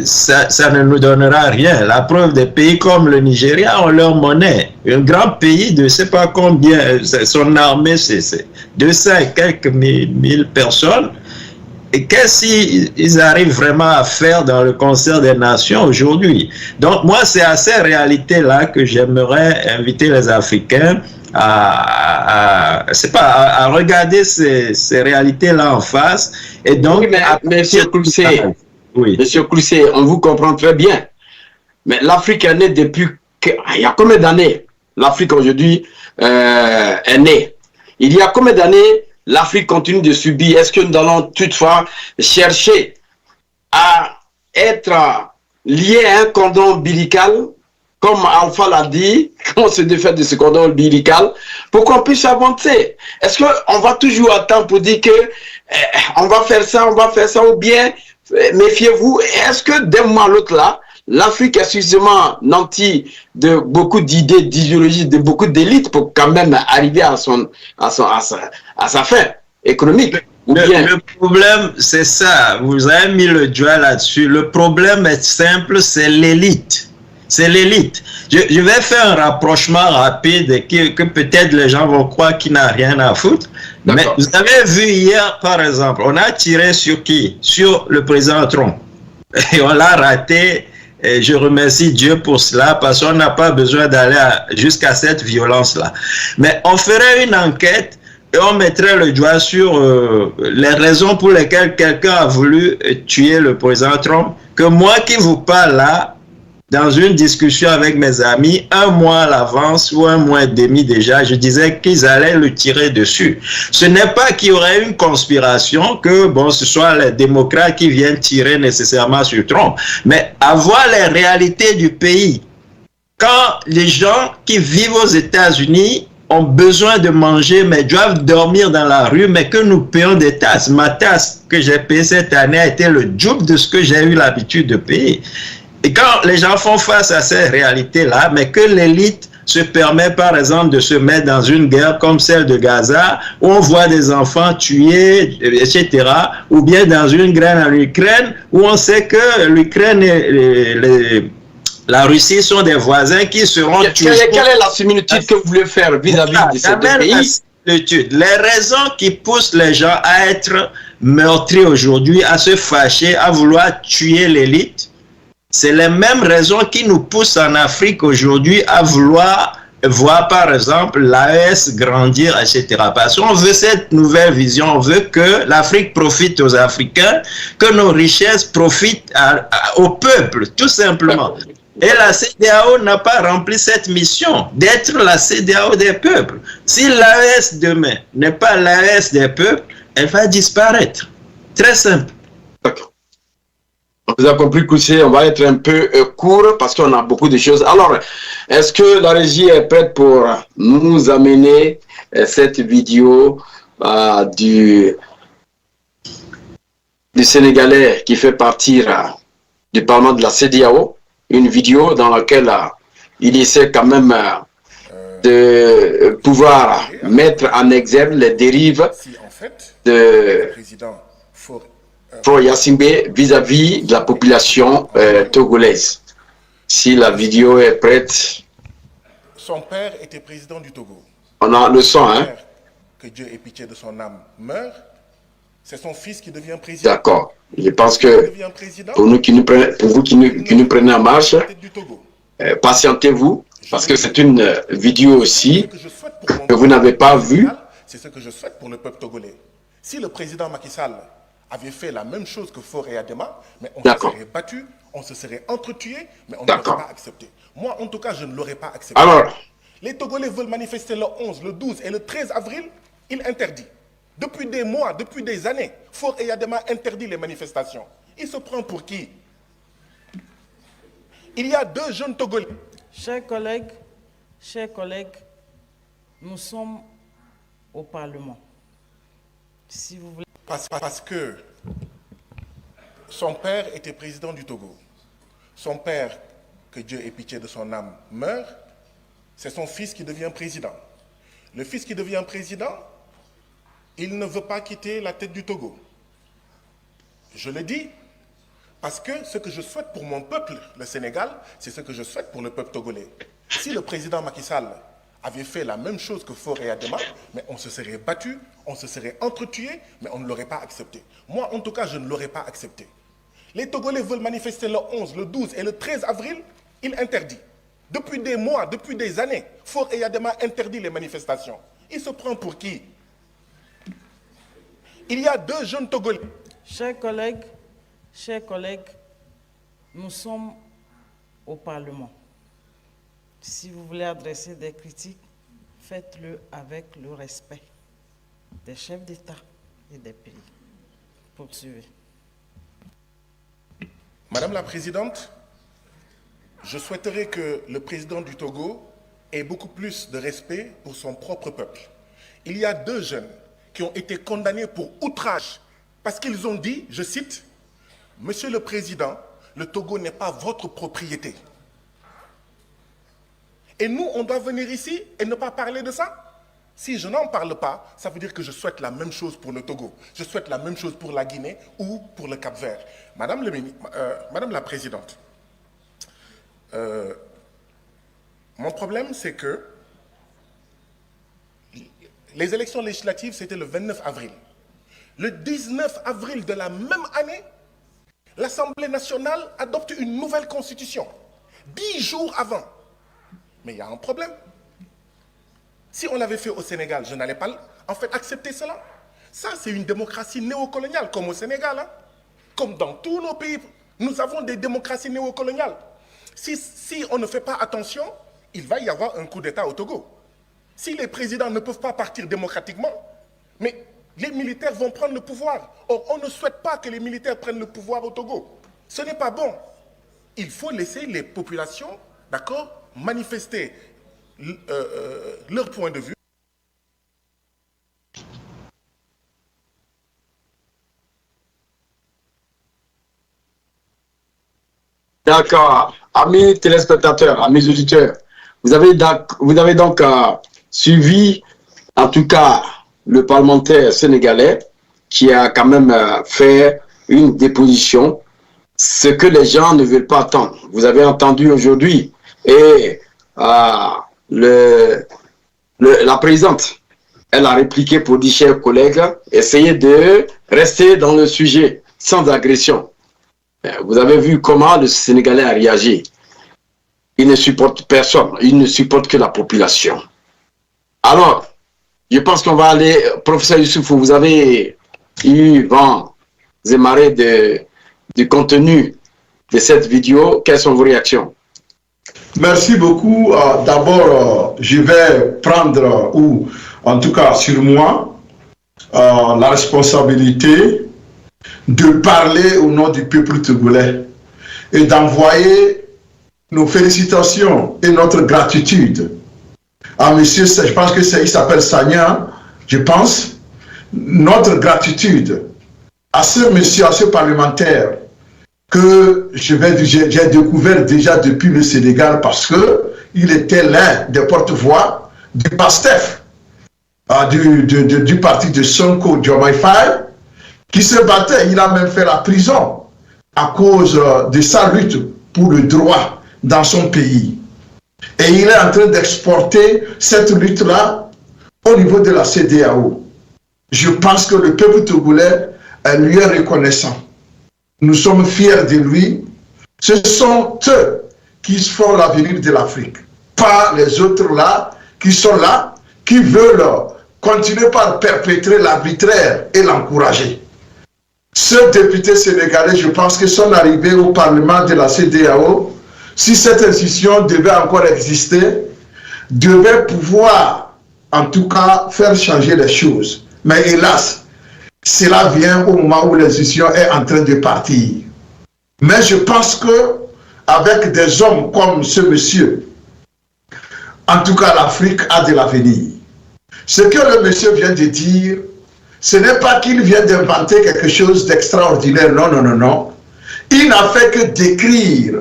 ça ne nous donnera rien. La preuve, des pays comme le Nigeria ont leur monnaie. Un grand pays de je ne sais pas combien, son armée, c'est 200 et quelques mille personnes. Et qu'est-ce qu'ils arrivent vraiment à faire dans le concert des nations aujourd'hui? Donc moi, c'est à ces réalités-là que j'aimerais inviter les Africains à regarder ces réalités-là en face. Et donc, oui, mais Monsieur Clousset, on vous comprend très bien. Mais l'Afrique est née depuis... Il y a combien d'années l'Afrique aujourd'hui est née? Il y a combien d'années l'Afrique continue de subir? Est-ce que nous allons toutefois chercher à être liés à un cordon ombilical, comme Alpha l'a dit, qu'on se défait de ce cordon ombilical, pour qu'on puisse avancer? Est-ce qu'on va toujours attendre pour dire que on va faire ça, ou bien méfiez-vous? Est-ce que d'un moment à l'autre là, l'Afrique est suffisamment nantie de beaucoup d'idées, d'idéologies, de beaucoup d'élites pour quand même arriver à sa fin économique? Le problème, c'est ça. Vous avez mis le doigt là-dessus. Le problème est simple, c'est l'élite. C'est l'élite. Je vais faire un rapprochement rapide que peut-être les gens vont croire qu'il n'a rien à foutre. Mais vous avez vu hier, par exemple, on a tiré sur qui? Sur le président Trump. Et on l'a raté. Et je remercie Dieu pour cela, parce qu'on n'a pas besoin d'aller jusqu'à cette violence-là. Mais on ferait une enquête et on mettrait le doigt sur les raisons pour lesquelles quelqu'un a voulu tuer le président Trump. Que moi qui vous parle là, dans une discussion avec mes amis, un mois à l'avance ou un mois et demi déjà, je disais qu'ils allaient le tirer dessus. Ce n'est pas qu'il y aurait une conspiration, que bon, ce soit les démocrates qui viennent tirer nécessairement sur Trump, mais avoir les réalités du pays. Quand les gens qui vivent aux États-Unis ont besoin de manger, mais doivent dormir dans la rue, mais que nous payons des tasses. Ma tasse que j'ai payée cette année a été le double de ce que j'ai eu l'habitude de payer. Et quand les gens font face à ces réalités-là, mais que l'élite se permet par exemple de se mettre dans une guerre comme celle de Gaza, où on voit des enfants tués, etc., ou bien dans une guerre en Ukraine, où on sait que l'Ukraine et la Russie sont des voisins qui seront tués. Quelle est la similitude que vous voulez faire vis-à-vis de ces deux pays? Les raisons qui poussent les gens à être meurtris aujourd'hui, à se fâcher, à vouloir tuer l'élite, c'est les mêmes raisons qui nous poussent en Afrique aujourd'hui à vouloir voir par exemple l'AES grandir, etc. Parce qu'on veut cette nouvelle vision, on veut que l'Afrique profite aux Africains, que nos richesses profitent au peuple, tout simplement. Et la CEDEAO n'a pas rempli cette mission d'être la CEDEAO des peuples. Si l'AES demain n'est pas l'AES des peuples, elle va disparaître. Très simple. On vous a compris, Koussé, on va être un peu court parce qu'on a beaucoup de choses. Alors, est-ce que la régie est prête pour nous amener cette vidéo du Sénégalais qui fait partir du Parlement de la CEDEAO, une vidéo dans laquelle il essaie quand même de pouvoir mettre en exergue les dérives de Faure Gnassingbé vis-à-vis de la population togolaise. Si la vidéo est prête. Son père était président du Togo. On a le son, hein? Que Dieu ait pitié de son âme meurt. C'est son fils qui devient président. D'accord. Je pense que pour vous qui nous prenez en marche, patientez-vous, parce que c'est une vidéo aussi que vous n'avez pas vue. C'est ce que je souhaite pour le peuple togolais. Si le président Macky Sall avait fait la même chose que Faure et Adema, mais on se serait battu, on se serait entretué, mais on ne l'aurait pas accepté. Moi, en tout cas, je ne l'aurais pas accepté. Alors, les Togolais veulent manifester le 11, le 12 et le 13 avril, il interdit. Depuis des mois, depuis des années, Faure et Adema interdit les manifestations. Il se prend pour qui? Il y a 2 jeunes Togolais. Chers collègues, nous sommes au Parlement. Si vous voulez... Parce que son père était président du Togo. Son père, que Dieu ait pitié de son âme, meurt. C'est son fils qui devient président. Le fils qui devient président, il ne veut pas quitter la tête du Togo. Je le dis parce que ce que je souhaite pour mon peuple, le Sénégal, c'est ce que je souhaite pour le peuple togolais. Si le président Macky Sall avait fait la même chose que Faure et Adema, mais on se serait battu, on se serait entretué, mais on ne l'aurait pas accepté. Moi, en tout cas, je ne l'aurais pas accepté. Les Togolais veulent manifester le 11, le 12 et le 13 avril, il interdit. Depuis des mois, depuis des années, Faure et Adema interdit les manifestations. Il se prend pour qui? Il y a 2 jeunes Togolais. Chers collègues, nous sommes au Parlement. Si vous voulez adresser des critiques, faites-le avec le respect des chefs d'État et des pays. Poursuivez. Madame la Présidente, je souhaiterais que le président du Togo ait beaucoup plus de respect pour son propre peuple. Il y a 2 jeunes qui ont été condamnés pour outrage parce qu'ils ont dit, je cite, « Monsieur le Président, le Togo n'est pas votre propriété. » Et nous, on doit venir ici et ne pas parler de ça? Si je n'en parle pas, ça veut dire que je souhaite la même chose pour le Togo. Je souhaite la même chose pour la Guinée ou pour le Cap-Vert. Madame la Présidente, mon problème, c'est que les élections législatives, c'était le 29 avril. Le 19 avril de la même année, l'Assemblée nationale adopte une nouvelle constitution. 10 jours avant. Mais il y a un problème. Si on l'avait fait au Sénégal, je n'allais pas en fait accepter cela. Ça, c'est une démocratie néocoloniale, comme au Sénégal. Hein. Comme dans tous nos pays, nous avons des démocraties néocoloniales. Si on ne fait pas attention, il va y avoir un coup d'État au Togo. Si les présidents ne peuvent pas partir démocratiquement, mais les militaires vont prendre le pouvoir. Or, on ne souhaite pas que les militaires prennent le pouvoir au Togo. Ce n'est pas bon. Il faut laisser les populations, d'accord, manifester leur point de vue. D'accord. Amis téléspectateurs, amis auditeurs, vous avez donc suivi, en tout cas, le parlementaire sénégalais qui a quand même fait une déposition, ce que les gens ne veulent pas attendre. Vous avez entendu aujourd'hui, et la présidente, elle a répliqué pour dire, chers collègues, essayez de rester dans le sujet sans agression. Vous avez vu comment le Sénégalais a réagi. Il ne supporte personne, il ne supporte que la population. Alors, je pense qu'on va aller, professeur Youssouf, vous avez eu vent et marée du contenu de cette vidéo. Quelles sont vos réactions? Merci beaucoup. D'abord, je vais prendre, ou en tout cas sur moi, la responsabilité de parler au nom du peuple togolais et d'envoyer nos félicitations et notre gratitude à monsieur, je pense que il s'appelle Sagna, je pense, notre gratitude à ce monsieur, à ce parlementaire que j'ai découvert déjà depuis le Sénégal parce que il était l'un des porte-voix du PASTEF, du parti de Sonko Diomaye Faye, qui se battait. Il a même fait la prison à cause de sa lutte pour le droit dans son pays. Et il est en train d'exporter cette lutte-là au niveau de la CEDEAO. Je pense que le peuple togolais lui est reconnaissant. Nous sommes fiers de lui. Ce sont eux qui font l'avenir de l'Afrique, pas les autres là, qui sont là, qui veulent continuer par perpétrer l'arbitraire et l'encourager. Ce député sénégalais, je pense que son arrivée au Parlement de la CEDEAO, si cette institution devait encore exister, devait pouvoir, en tout cas, faire changer les choses. Mais hélas, cela vient au moment où l'institution est en train de partir. Mais je pense que avec des hommes comme ce monsieur, en tout cas, l'Afrique a de l'avenir. Ce que le monsieur vient de dire, ce n'est pas qu'il vient d'inventer quelque chose d'extraordinaire. Non, non, non, non. Il n'a fait que décrire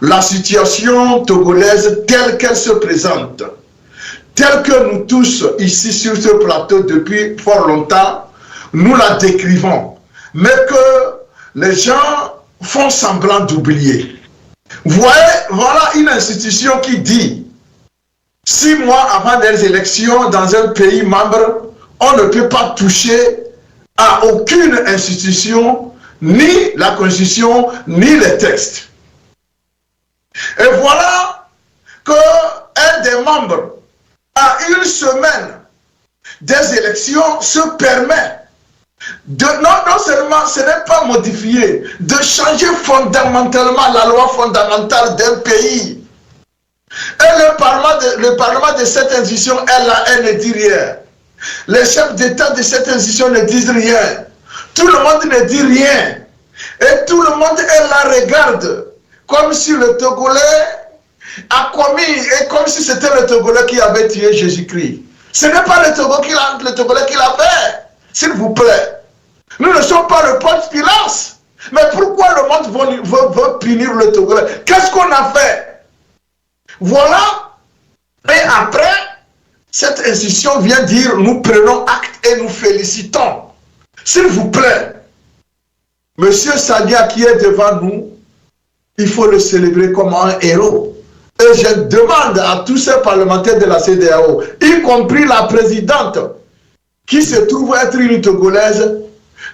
la situation togolaise telle qu'elle se présente, telle que nous tous ici sur ce plateau depuis fort longtemps, nous la décrivons, mais que les gens font semblant d'oublier. Voilà une institution qui dit 6 mois avant les élections dans un pays membre, on ne peut pas toucher à aucune institution, ni la Constitution, ni les textes. Et voilà qu'un des membres, à une semaine des élections, se permet de, non seulement ce n'est pas modifié, de changer fondamentalement la loi fondamentale d'un pays. Et le parlement de cette institution est là, elle ne dit rien. Les chefs d'État de cette institution ne disent rien. Tout le monde ne dit rien. Et tout le monde est là, regarde, comme si le Togolais a commis, et comme si c'était le Togolais qui avait tué Jésus-Christ. Ce n'est pas le Togolais qui l'a fait, s'il vous plaît. Nous ne sommes pas le Ponce Pilate. Mais pourquoi le monde veut punir le Togolais? Qu'est-ce qu'on a fait? Voilà. Et après, cette institution vient dire, nous prenons acte et nous félicitons. S'il vous plaît, Monsieur Sagna qui est devant nous, il faut le célébrer comme un héros. Et je demande à tous ces parlementaires de la CEDEAO, y compris la présidente, qui se trouve être une Togolaise,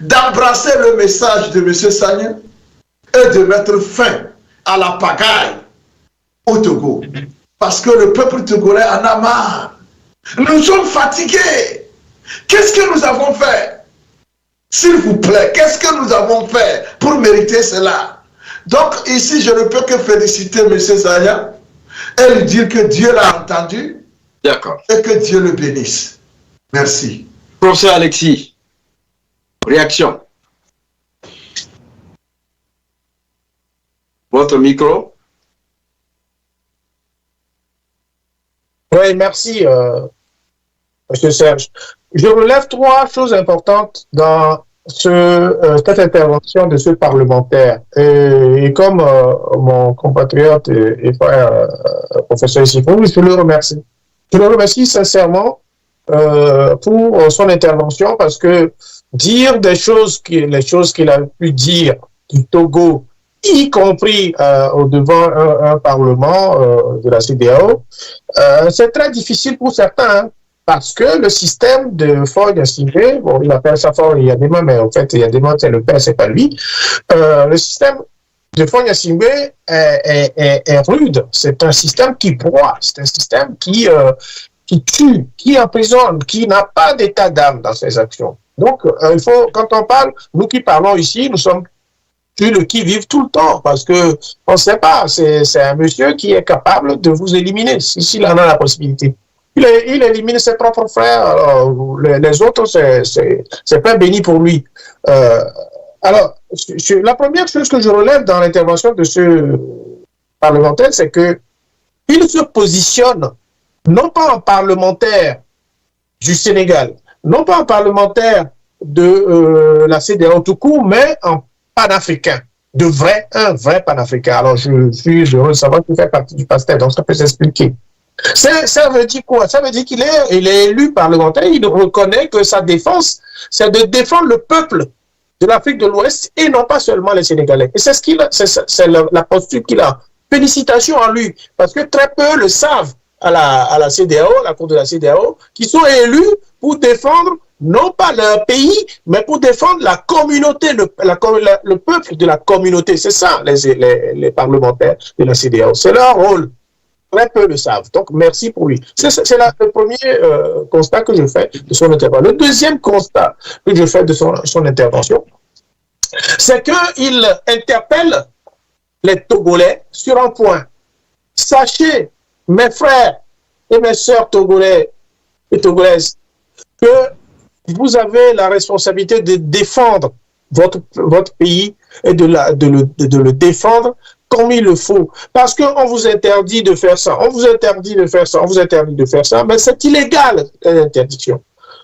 d'embrasser le message de M. Sagna et de mettre fin à la pagaille au Togo. Parce que le peuple togolais en a marre. Nous sommes fatigués. Qu'est-ce que nous avons fait? S'il vous plaît, qu'est-ce que nous avons fait pour mériter cela? Donc ici, je ne peux que féliciter M. Sagna et lui dire que Dieu l'a entendu. D'accord. Et que Dieu le bénisse. Merci. Professeur Alexis, réaction. Votre micro. Oui, merci, M. Serge. Je relève 3 choses importantes dans cette intervention de ce parlementaire. Et comme mon compatriote et frère, professeur Sifou, je le remercie. Je le remercie sincèrement pour son intervention parce que dire les choses qu'il a pu dire du Togo, y compris devant un parlement de la CEDEAO, c'est très difficile pour certains, hein, parce que le système de Faure-Gnassingbé, bon, il appelle ça Faure-Gnassingbé, mais en fait, Gnassingbé, c'est le père, c'est pas lui. Le système de Faure-Gnassingbé est rude. C'est un système qui broie, c'est un système qui tue, qui emprisonne, qui n'a pas d'état d'âme dans ses actions. Donc, il faut, quand on parle, nous qui parlons ici, nous sommes le qui vivent tout le temps, parce que on ne sait pas, c'est un monsieur qui est capable de vous éliminer, s'il en a la possibilité. Il élimine ses propres frères, les autres, c'est pas béni pour lui. Alors, la première chose que je relève dans l'intervention de ce parlementaire, c'est que il se positionne non pas en parlementaire du Sénégal, non pas en parlementaire de la CEDEAO tout court, mais en panafricain, un vrai panafricain. Alors, je suis heureux de savoir qu'il fait partie du PASTEF, donc ça peut s'expliquer. Ça veut dire quoi? Ça veut dire qu'il est élu parlementaire, il reconnaît que sa défense, c'est de défendre le peuple de l'Afrique de l'Ouest et non pas seulement les Sénégalais. Et c'est la posture qu'il a. Félicitations à lui, parce que très peu le savent à la CEDEAO, la Cour de la CEDEAO, qui sont élus pour défendre non pas leur pays, mais pour défendre la communauté, le peuple de la communauté. C'est ça, les parlementaires de la CEDEAO. C'est leur rôle. Très peu le savent. Donc, merci pour lui. C'est le premier constat que je fais de son intervention. Le deuxième constat que je fais de son intervention, c'est qu'il interpelle les Togolais sur un point. Sachez, mes frères et mes sœurs togolais et togolaises, que vous avez la responsabilité de défendre votre pays et de le défendre comme il le faut. Parce qu'on vous interdit de faire ça, on vous interdit de faire ça, on vous interdit de faire ça, mais c'est illégal, l'interdiction.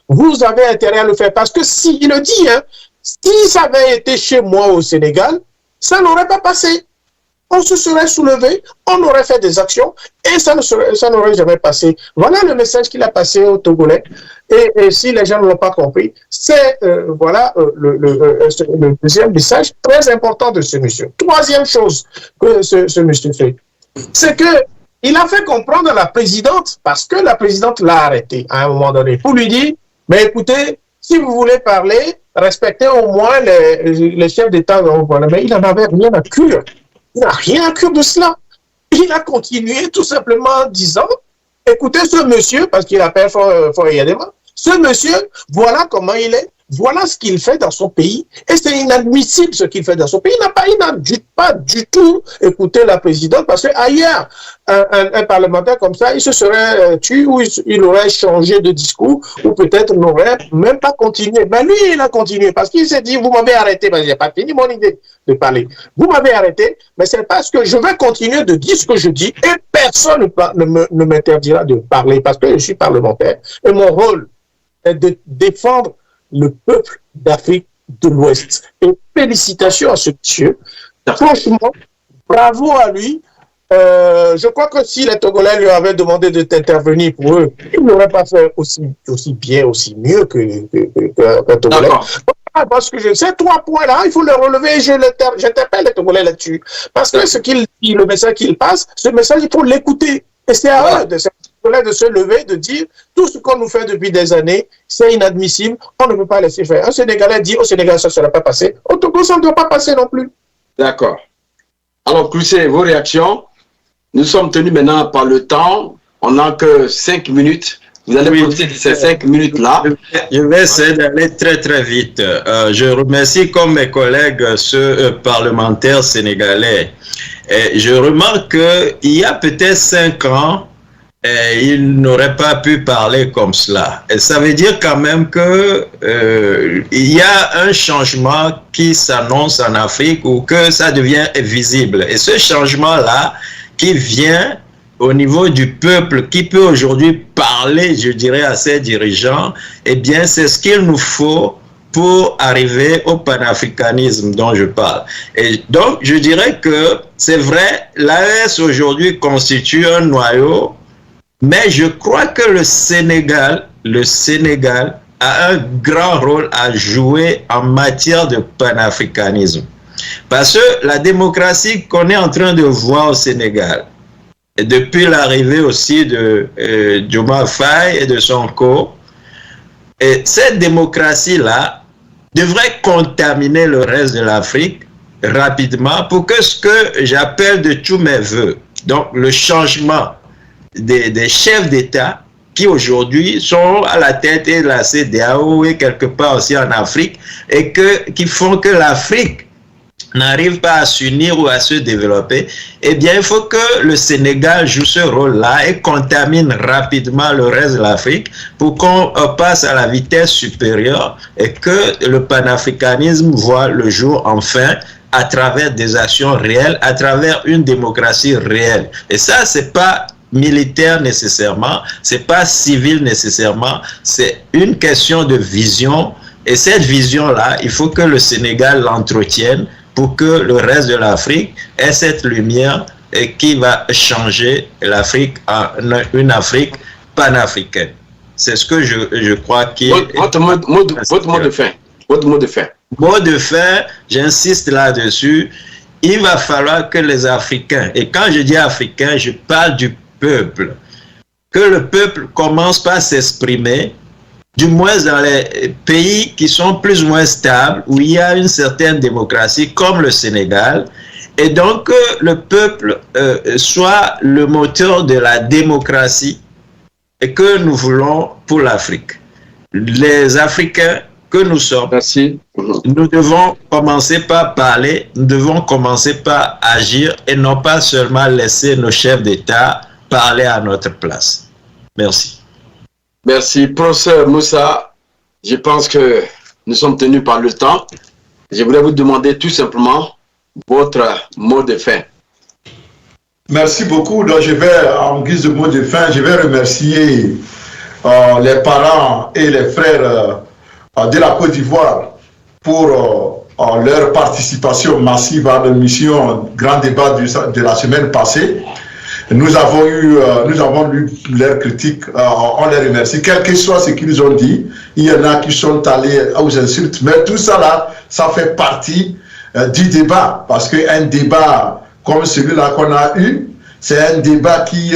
Vous avez intérêt à le faire parce que il le dit, hein, si ça avait été chez moi au Sénégal, ça n'aurait pas passé. On se serait soulevé, on aurait fait des actions et ça n'aurait jamais passé. Voilà le message qu'il a passé aux Togolais. Et si les gens ne l'ont pas compris, c'est le deuxième message très important de ce monsieur. Troisième chose que ce monsieur fait, c'est qu'il a fait comprendre à la présidente, parce que la présidente l'a arrêté à un moment donné, pour lui dire, mais écoutez, si vous voulez parler, respectez au moins les chefs d'État. Mais il n'en avait rien à cure. Il n'a rien à cure de cela. Il a continué tout simplement en disant, écoutez ce monsieur, parce qu'il appelle Foyadema, ce monsieur, voilà comment il est, voilà ce qu'il fait dans son pays, et c'est inadmissible ce qu'il fait dans son pays. Il n'a pas du tout écouté la présidente, parce qu'ailleurs, un parlementaire comme ça, il se serait tué, ou il aurait changé de discours, ou peut-être n'aurait même pas continué. Mais lui, il a continué, parce qu'il s'est dit, vous m'avez arrêté, mais j'ai pas fini mon idée de parler. Vous m'avez arrêté, mais c'est parce que je vais continuer de dire ce que je dis, et personne ne m'interdira de parler, parce que je suis parlementaire, et mon rôle est de défendre le peuple d'Afrique de l'Ouest. Et félicitations à ce monsieur. Franchement, bravo à lui. Je crois que si les Togolais lui avaient demandé de t'intervenir pour eux, il n'aurait pas fait aussi bien, aussi mieux qu'un Togolais. Parce que ces trois points-là, il faut les relever et j'interpelle les Togolais là-dessus. Parce que ce qu'il dit, le message qu'il passe, ce message, il faut l'écouter. Et c'est à eux de se lever, de dire tout ce qu'on nous fait depuis des années, c'est inadmissible, on ne peut pas laisser faire. Un Sénégalais dit au Sénégal, ça ne sera pas passé. Au Togo, ça ne doit pas passer non plus. D'accord. Alors, Clouset, vos réactions. Nous sommes tenus maintenant par le temps. On n'a que 5 minutes. Vous allez profiter de ces 5 minutes-là. Je vais essayer d'aller très très vite. Je remercie comme mes collègues ce parlementaire sénégalais. Et je remarque qu'il y a peut-être 5 ans, il n'aurait pas pu parler comme cela. Et ça veut dire quand même que il y a un changement qui s'annonce en Afrique ou que ça devient visible. Et ce changement-là qui vient au niveau du peuple, qui peut aujourd'hui parler, je dirais, à ses dirigeants, eh bien, c'est ce qu'il nous faut pour arriver au panafricanisme dont je parle. Et donc, je dirais que c'est vrai, l'AES aujourd'hui constitue un noyau, mais je crois que le Sénégal a un grand rôle à jouer en matière de panafricanisme. Parce que la démocratie qu'on est en train de voir au Sénégal, et depuis l'arrivée aussi de Diomaye Faye et de Sonko, et cette démocratie-là devrait contaminer le reste de l'Afrique rapidement pour que ce que j'appelle de tous mes voeux, donc le changement des chefs d'État qui aujourd'hui sont à la tête de la CEDEAO et quelque part aussi en Afrique et qui font que l'Afrique n'arrive pas à s'unir ou à se développer, eh bien, il faut que le Sénégal joue ce rôle-là et contamine rapidement le reste de l'Afrique pour qu'on passe à la vitesse supérieure et que le panafricanisme voit le jour enfin à travers des actions réelles, à travers une démocratie réelle. Et ça, c'est pas militaire nécessairement, c'est pas civil nécessairement, c'est une question de vision. Et cette vision-là, il faut que le Sénégal l'entretienne pour que le reste de l'Afrique ait cette lumière et qui va changer l'Afrique en une Afrique panafricaine. C'est ce que je crois qui est... Votre mot de fin. Votre mot de fin. Mot de fin, j'insiste là-dessus, il va falloir que les Africains, et quand je dis Africains, je parle du peuple, que le peuple commence par s'exprimer, du moins dans les pays qui sont plus ou moins stables, où il y a une certaine démocratie, comme le Sénégal, et donc que le peuple soit le moteur de la démocratie et que nous voulons pour l'Afrique. Les Africains que nous sommes, merci. Nous devons commencer par parler, nous devons commencer par agir et non pas seulement laisser nos chefs d'État parler à notre place. Merci. Merci, professeur Moussa. Je pense que nous sommes tenus par le temps. Je voudrais vous demander tout simplement votre mot de fin. Merci beaucoup. Donc, je vais, en guise de mot de fin, je vais remercier les parents et les frères de la Côte d'Ivoire pour leur participation massive à l'émission Grand Débat de la semaine passée. Nous avons lu leurs critiques, on les remercie, quel que soit ce qu'ils ont dit. Il y en a qui sont allés aux insultes, mais tout ça là, ça fait partie du débat, parce qu'un débat comme celui-là qu'on a eu, c'est un débat qui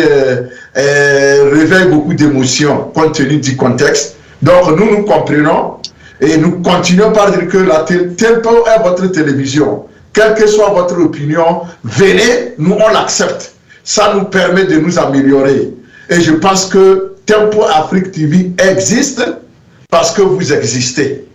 réveille beaucoup d'émotions compte tenu du contexte. Donc nous comprenons et nous continuons par dire que la Tempo est votre télévision. Quelle que soit votre opinion, venez, nous on l'accepte. Ça nous permet de nous améliorer. Et je pense que Tempo Afrique TV existe parce que vous existez.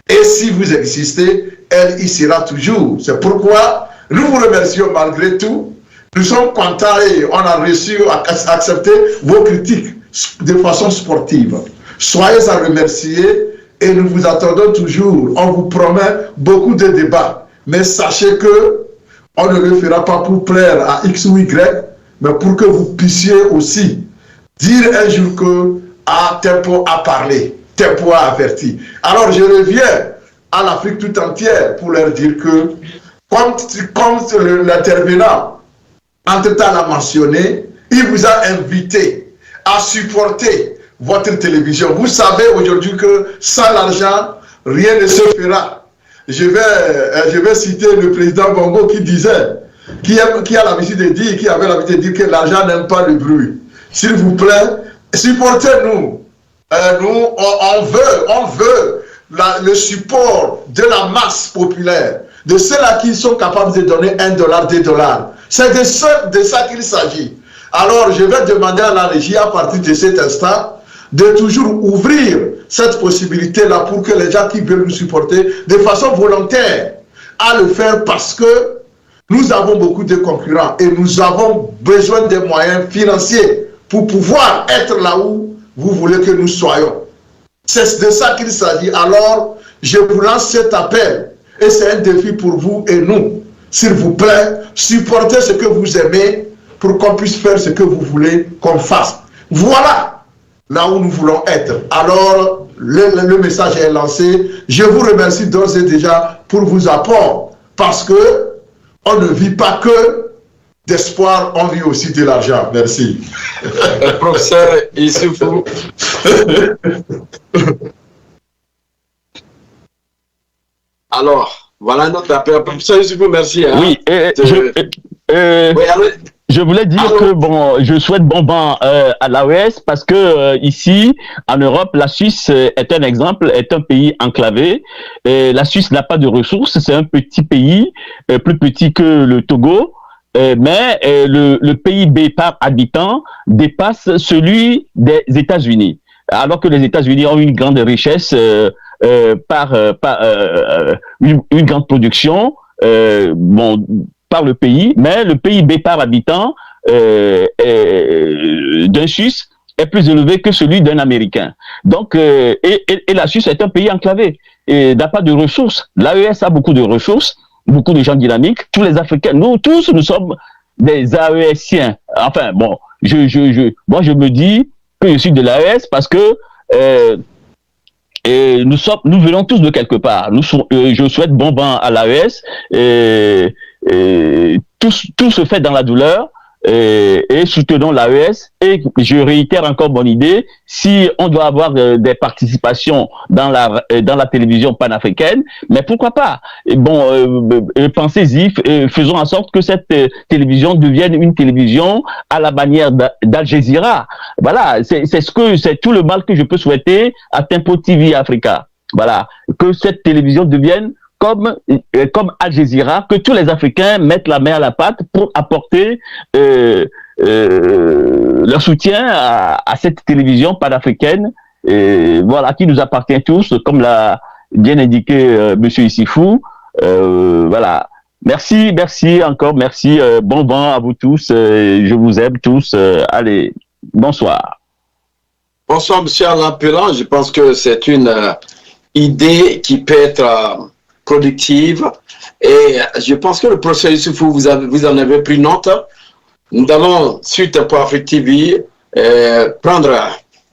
Et si vous existez, elle y sera toujours. C'est pourquoi nous vous remercions malgré tout. Nous sommes contents et on a reçu à accepter vos critiques de façon sportive. Soyez à remercier et nous vous attendons toujours. On vous promet beaucoup de débats. Mais sachez que on ne le fera pas pour plaire à X ou Y, mais pour que vous puissiez aussi dire un jour que Tempo a parlé, Tempo a averti. Alors je reviens à l'Afrique tout entière pour leur dire que, comme l'intervenant entre-temps l'a mentionné, il vous a invité à supporter votre télévision. Vous savez aujourd'hui que sans l'argent, rien ne se fera. Je vais citer le président Bongo qui disait, qui a l'habitude de dire, qui avait l'habitude de dire que l'argent n'aime pas le bruit. S'il vous plaît, supportez-nous. Nous, on veut le support de la masse populaire, de ceux-là qui sont capables de donner $1, $2. C'est de ça qu'il s'agit. Alors, je vais demander à la régie, à partir de cet instant, de toujours ouvrir cette possibilité-là pour que les gens qui veulent nous supporter de façon volontaire, à le faire parce que nous avons beaucoup de concurrents et nous avons besoin de moyens financiers pour pouvoir être là où vous voulez que nous soyons. C'est de ça qu'il s'agit. Alors, je vous lance cet appel et c'est un défi pour vous et nous. S'il vous plaît, supportez ce que vous aimez pour qu'on puisse faire ce que vous voulez qu'on fasse. Voilà là où nous voulons être. Alors, le message est lancé. Je vous remercie d'ores et déjà pour vos apports parce que on ne vit pas que d'espoir, on vit aussi de l'argent. Merci. Professeur Issoufou. Alors, voilà notre appel. Professeur Issoufou, merci. Hein. Oui, je voulais dire que bon, je souhaite bon vent à l'AES parce que ici, en Europe, la Suisse est un exemple, est un pays enclavé. Et la Suisse n'a pas de ressources, c'est un petit pays, plus petit que le Togo, mais le PIB par habitant dépasse celui des États-Unis. Alors que les États-Unis ont une grande richesse par une grande production, par le pays, mais le PIB par habitant d'un Suisse est plus élevé que celui d'un Américain. Donc, et la Suisse est un pays enclavé et n'a pas de ressources. L'AES a beaucoup de ressources, beaucoup de gens dynamiques. Tous les Africains, nous tous, nous sommes des AESiens. Enfin, bon, moi je me dis que je suis de l'AES parce que nous venons tous de quelque part. Je souhaite bon vent à l'AES. Tout se fait dans la douleur. Et soutenons l'AES. Et je réitère encore mon idée, si on doit avoir des participations dans la télévision panafricaine, mais pourquoi pas? Et bon, pensez-y, faisons en sorte que cette télévision devienne une télévision à la manière d'Al Jazeera. Voilà, c'est tout le mal que je peux souhaiter à Tempo TV Africa. Voilà, que cette télévision devienne comme Al Jazeera, que tous les Africains mettent la main à la pâte pour apporter leur soutien à cette télévision panafricaine, voilà, qui nous appartient tous, comme l'a bien indiqué Monsieur Issifou. Voilà. Merci encore, merci. Bon vent à vous tous. Je vous aime tous. Allez, bonsoir. Bonsoir, Monsieur Alain Pellan. Je pense que c'est une idée qui peut être productive, et je pense que le professeur Issifou, vous en avez pris note. Nous allons, suite pour Afrique TV, prendre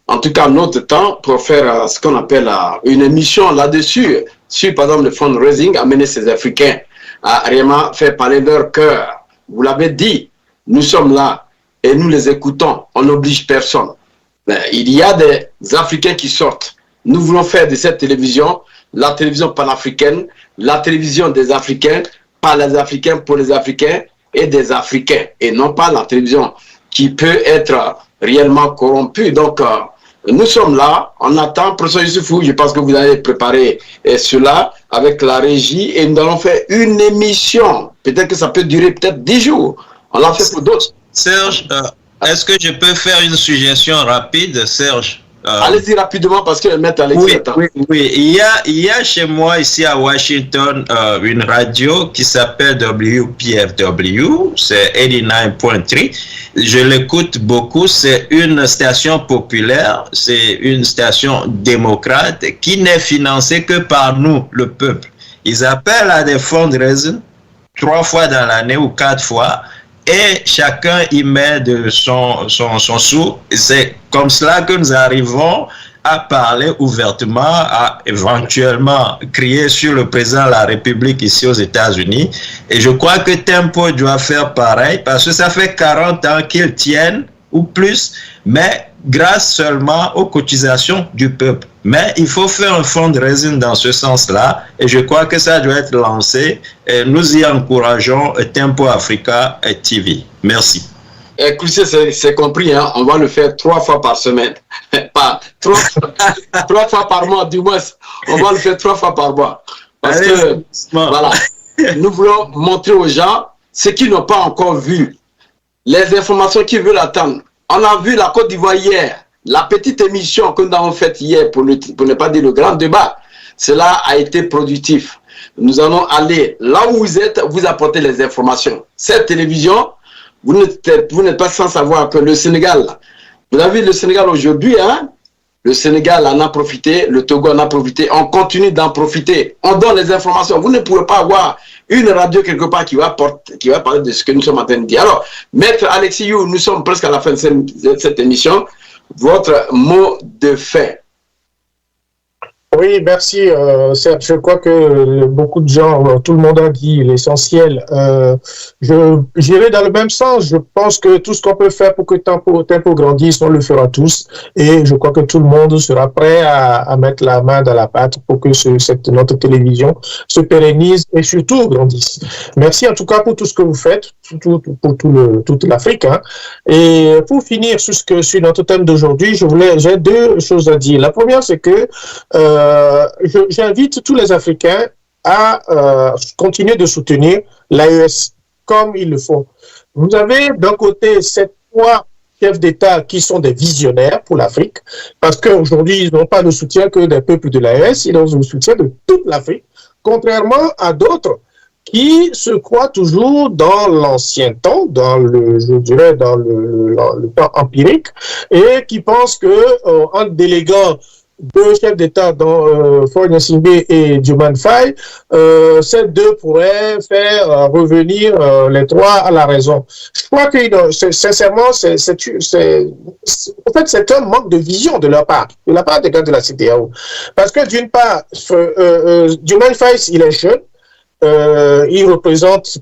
en tout cas notre temps pour faire ce qu'on appelle une émission là-dessus, sur par exemple le fundraising, amener ces Africains à vraiment faire parler leur cœur. Vous l'avez dit, nous sommes là et nous les écoutons, on n'oblige personne. Mais il y a des Africains qui sortent. Nous voulons faire de cette télévision la télévision panafricaine, la télévision des Africains, par les Africains, pour les Africains et des Africains, et non pas la télévision qui peut être réellement corrompue. Donc, nous sommes là, on attend, professeur Issifou, je pense que vous allez préparer cela avec la régie, et nous allons faire une émission. Peut-être que ça peut durer peut-être 10 jours. On l'a fait pour d'autres. Serge, est-ce que je peux faire une suggestion rapide, Serge? Allez-y rapidement parce que le maître Alexis attend. Oui. Il y a chez moi ici à Washington une radio qui s'appelle WPFW, c'est 89.3. Je l'écoute beaucoup, c'est une station populaire, c'est une station démocrate qui n'est financée que par nous, le peuple. Ils appellent à des fundraisers 3 fois dans l'année ou 4 fois. Et chacun y met de son sou. C'est comme cela que nous arrivons à parler ouvertement, à éventuellement crier sur le président de la République ici aux États-Unis. Et je crois que Tempo doit faire pareil parce que ça fait 40 ans qu'ils tiennent ou plus, mais grâce seulement aux cotisations du peuple. Mais il faut faire un fundraising dans ce sens-là et je crois que ça doit être lancé et nous y encourageons Tempo Africa TV. Merci. Écoutez, c'est compris, hein? On va le faire 3 fois par semaine. Pas 3 fois par mois, du moins. On va le faire 3 fois par mois. Parce que, voilà, nous voulons montrer aux gens, ceux qui n'ont pas encore vu, les informations qu'ils veulent attendre. On a vu la Côte d'Ivoire hier, la petite émission que nous avons faite hier, pour ne pas dire le grand débat. Cela a été productif. Nous allons aller là où vous êtes, vous apporter les informations. Cette télévision, vous n'êtes pas sans savoir que le Sénégal, vous avez vu le Sénégal aujourd'hui, hein? Le Sénégal en a profité, le Togo en a profité, on continue d'en profiter. On donne les informations. Vous ne pourrez pas avoir une radio quelque part qui va parler de ce que nous sommes en train de dire. Alors, Maître Alexis You, nous sommes presque à la fin de cette émission. Votre mot de fin. Oui, merci Serge. Je crois que beaucoup de gens, tout le monde a dit l'essentiel. J'irai dans le même sens. Je pense que tout ce qu'on peut faire pour que Tempo grandisse, on le fera tous. Et je crois que tout le monde sera prêt à mettre la main dans la pâte pour que notre télévision se pérennise et surtout grandisse. Merci en tout cas pour tout ce que vous faites, pour toute l'Afrique. Hein. Et pour finir sur notre thème d'aujourd'hui, j'ai 2 choses à dire. La première, c'est que j'invite tous les Africains à continuer de soutenir l'AES comme ils le font. Vous avez d'un côté ces 3 chefs d'État qui sont des visionnaires pour l'Afrique, parce qu'aujourd'hui, ils n'ont pas le soutien que des peuples de l'AES, ils ont le soutien de toute l'Afrique, contrairement à d'autres qui se croient toujours dans l'ancien temps, je dirais dans le temps empirique, et qui pensent que en déléguant deux chefs d'État, dont Faure Gnassingbé et Diomaye Faye, ces deux pourraient faire revenir les trois à la raison. Je crois que, sincèrement, en fait, c'est un manque de vision de la part des gars de la CEDEAO. Parce que, d'une part, Diomaye Faye, il est jeune, il représente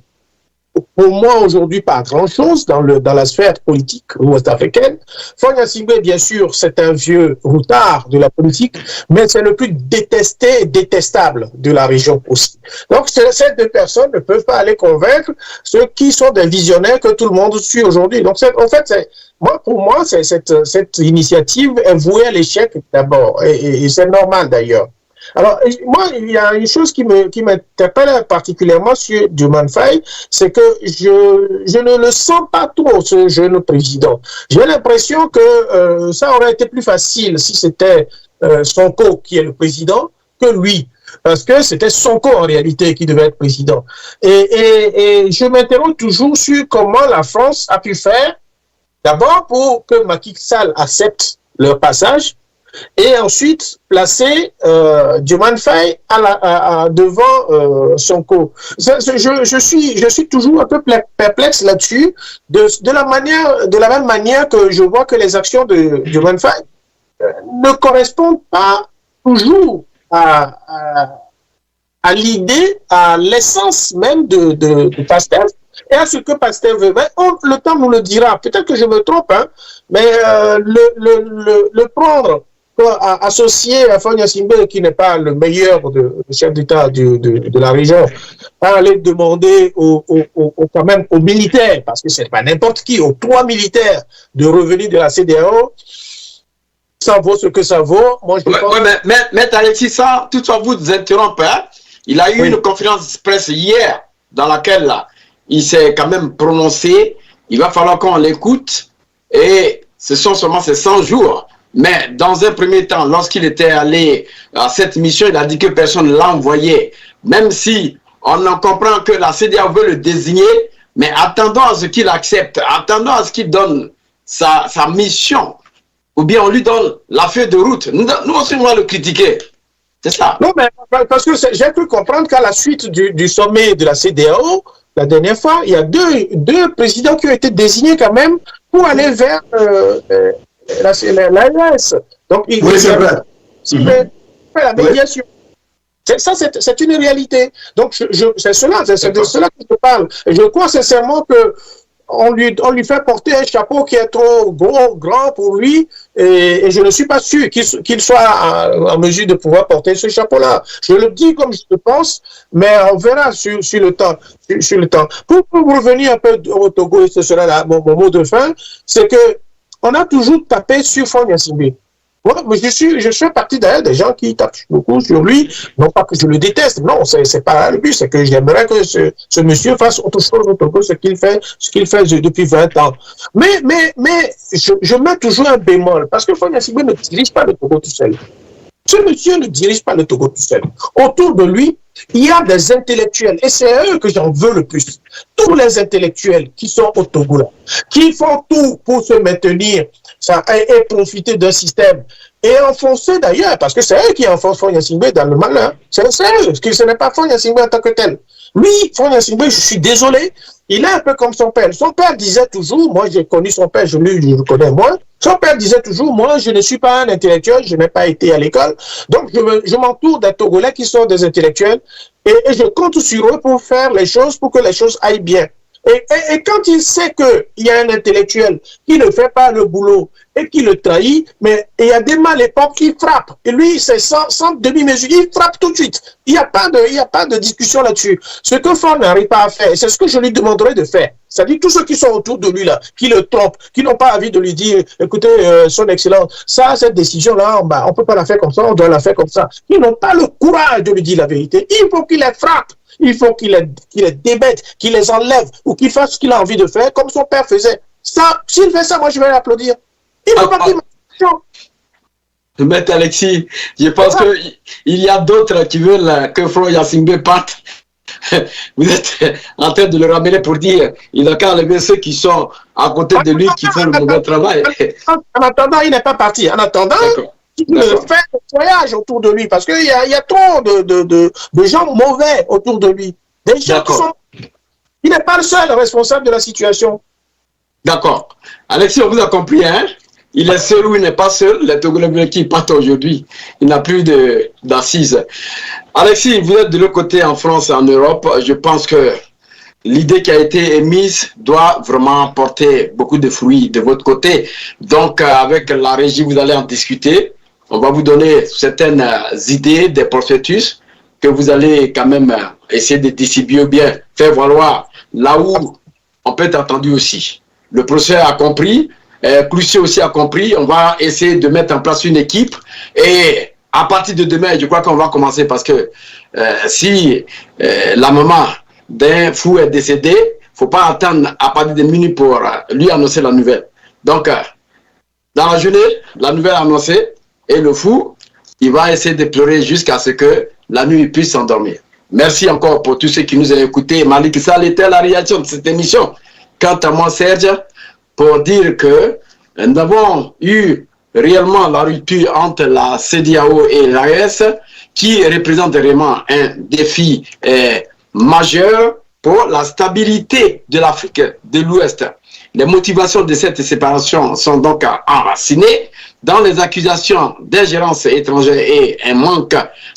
pour moi aujourd'hui pas grand-chose dans la sphère politique ouest-africaine. Faure Gnassingbé, bien sûr, c'est un vieux routard de la politique, mais c'est le plus détesté et détestable de la région aussi. Donc ces deux personnes ne peuvent pas aller convaincre ceux qui sont des visionnaires que tout le monde suit aujourd'hui. Donc en fait, pour moi, cette initiative est vouée à l'échec d'abord, et c'est normal d'ailleurs. Alors, moi, il y a une chose qui m'interpelle particulièrement sur Diomaye Faye, c'est que je ne le sens pas trop, ce jeune président. J'ai l'impression que ça aurait été plus facile si c'était Sonko qui est le président que lui. Parce que c'était Sonko en réalité qui devait être président. Et je m'interroge toujours sur comment la France a pu faire, d'abord pour que Macky Sall accepte leur passage, et ensuite placer Diomaye Faye devant Sonko. Je suis toujours un peu perplexe là-dessus, de la même manière que je vois que les actions de Diomaye Faye ne correspondent pas toujours à l'idée, à l'essence même de Pastef, et à ce que Pastef veut. Mais le temps nous le dira. Peut-être que je me trompe, hein, mais le prendre associé à Faure Gnassingbé, qui n'est pas le meilleur chef d'État de la région, aller demander quand même aux militaires, parce que c'est pas n'importe qui, aux 3 militaires de revenir de la CEDEAO, ça vaut ce que ça vaut. Moi, je pense... mais Maître Alexis, ça, toutefois vous interrompez, hein, il a eu une conférence de presse hier, dans laquelle là, il s'est quand même prononcé, il va falloir qu'on l'écoute, et ce sont seulement ces 100 jours. Mais dans un premier temps, lorsqu'il était allé à cette mission, il a dit que personne ne l'a envoyé. Même si on en comprend que la CEDEAO veut le désigner, mais attendons à ce qu'il accepte, attendons à ce qu'il donne sa mission. Ou bien on lui donne la feuille de route. Nous aussi, on va le critiquer. C'est ça. Non, mais parce que j'ai pu comprendre qu'à la suite du sommet de la CEDEAO, la dernière fois, il y a deux présidents qui ont été désignés quand même pour aller vers... l'AES. Donc, il fait la médiation. Ça, c'est une réalité. Donc, c'est de cela que je parle. Et je crois sincèrement que on lui fait porter un chapeau qui est trop grand pour lui, et je ne suis pas sûr qu'il soit en mesure de pouvoir porter ce chapeau-là. Je le dis comme je le pense, mais on verra sur le temps. Pour revenir un peu au Togo, et ce sera mon mot de fin, c'est que on a toujours tapé sur Faure Gnassingbé. Moi, je suis partie d'ailleurs des gens qui tapent beaucoup sur lui, non pas que je le déteste, non, c'est pas le but, c'est que j'aimerais que ce monsieur fasse autre chose au Togo, ce qu'il fait depuis 20 ans. Mais je mets toujours un bémol, parce que Faure Gnassingbé ne dirige pas le Togo tout seul. Ce monsieur ne dirige pas le Togo tout seul. Autour de lui, il y a des intellectuels, et c'est à eux que j'en veux le plus. Tous les intellectuels qui sont au Togo, là, qui font tout pour se maintenir et profiter d'un système, et enfoncer d'ailleurs, parce que c'est eux qui enfoncent Faure Gnassingbé dans le malheur. C'est eux, ce n'est pas Faure Gnassingbé en tant que tel. Lui, Faure Gnassingbé, je suis désolé, il est un peu comme son père. Son père disait toujours, moi j'ai connu son père, je le connais moins, son père disait toujours, moi je ne suis pas un intellectuel, je n'ai pas été à l'école, donc je m'entoure des Togolais qui sont des intellectuels, et je compte sur eux pour faire les choses, pour que les choses aillent bien. Et quand il sait qu'il y a un intellectuel qui ne fait pas le boulot et qui le trahit, mais il y a des mal époques qui frappent. Et lui, c'est sans demi-mesure, il frappe tout de suite. Il n'y a pas de discussion là-dessus. Ce que Faure n'arrive pas à faire, c'est ce que je lui demanderai de faire. C'est-à-dire tous ceux qui sont autour de lui là, qui le trompent, qui n'ont pas envie de lui dire, écoutez, son excellence, cette décision-là, on ne peut pas la faire comme ça, on doit la faire comme ça. Ils n'ont pas le courage de lui dire la vérité. Il faut qu'il les frappe. Il faut qu'il les débête, qu'il les enlève, ou qu'il fasse ce qu'il a envie de faire, comme son père faisait. Ça, s'il fait ça, moi je vais l'applaudir. Il faut pas qu'il Maître Alexis, je pense qu'il y a d'autres qui veulent que Faure Gnassingbé parte. vous êtes en train de le ramener pour dire il n'a qu'à enlever ceux qui sont à côté de lui qui font le mauvais travail. En attendant, il n'est pas parti. En attendant, il fait un voyage autour de lui parce qu'il y a trop de gens mauvais autour de lui. Des gens qui sont... Il n'est pas le seul responsable de la situation. D'accord. Alexis, on vous a compris, hein? Il est seul ou il n'est pas seul. Les Togolais qui partent aujourd'hui, il n'a plus d'assises. Alexis, vous êtes de l'autre côté en France et en Europe. Je pense que l'idée qui a été émise doit vraiment porter beaucoup de fruits de votre côté. Donc, avec la régie, vous allez en discuter. On va vous donner certaines idées, des processus que vous allez quand même essayer de distribuer ou bien faire valoir là où on peut être attendu aussi. Le professeur a compris, Cloutier aussi a compris. On va essayer de mettre en place une équipe et à partir de demain, je crois qu'on va commencer parce que si la maman d'un fou est décédée, il ne faut pas attendre à partir de minuit pour lui annoncer la nouvelle. Donc, dans la journée, la nouvelle est annoncée et le fou, il va essayer de pleurer jusqu'à ce que la nuit puisse s'endormir. Merci encore pour tous ceux qui nous ont écoutés. Malik Sall était la réaction de cette émission. Quant à moi, Serge, pour dire que nous avons eu réellement la rupture entre la CEDEAO et l'AES qui représente vraiment un défi majeur pour la stabilité de l'Afrique de l'Ouest. Les motivations de cette séparation sont donc enracinées dans les accusations d'ingérence étrangère et un manque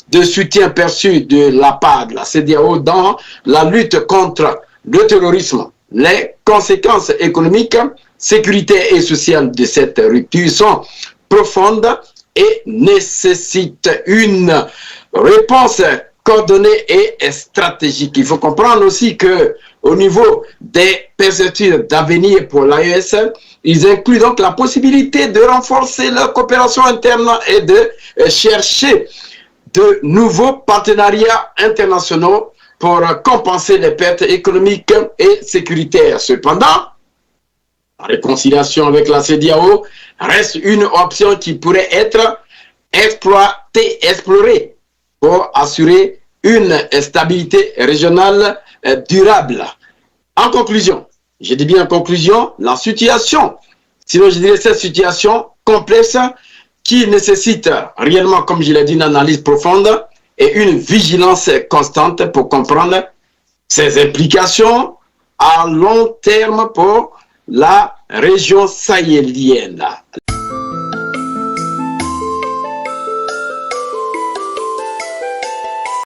de soutien perçu de la part de la CEDEAO dans la lutte contre le terrorisme. Les conséquences économiques, sécuritaires et sociales de cette rupture sont profondes et nécessitent une réponse coordonnée et stratégique. Il faut comprendre aussi que au niveau des perspectives d'avenir pour l'AES, ils incluent donc la possibilité de renforcer la coopération interne et de chercher de nouveaux partenariats internationaux pour compenser les pertes économiques et sécuritaires. Cependant, la réconciliation avec la CEDEAO reste une option qui pourrait être explorée pour assurer une stabilité régionale durable. En conclusion, je dis bien en conclusion, la situation, sinon je dirais cette situation complexe qui nécessite réellement, comme je l'ai dit, une analyse profonde et une vigilance constante pour comprendre ses implications à long terme pour la région sahélienne.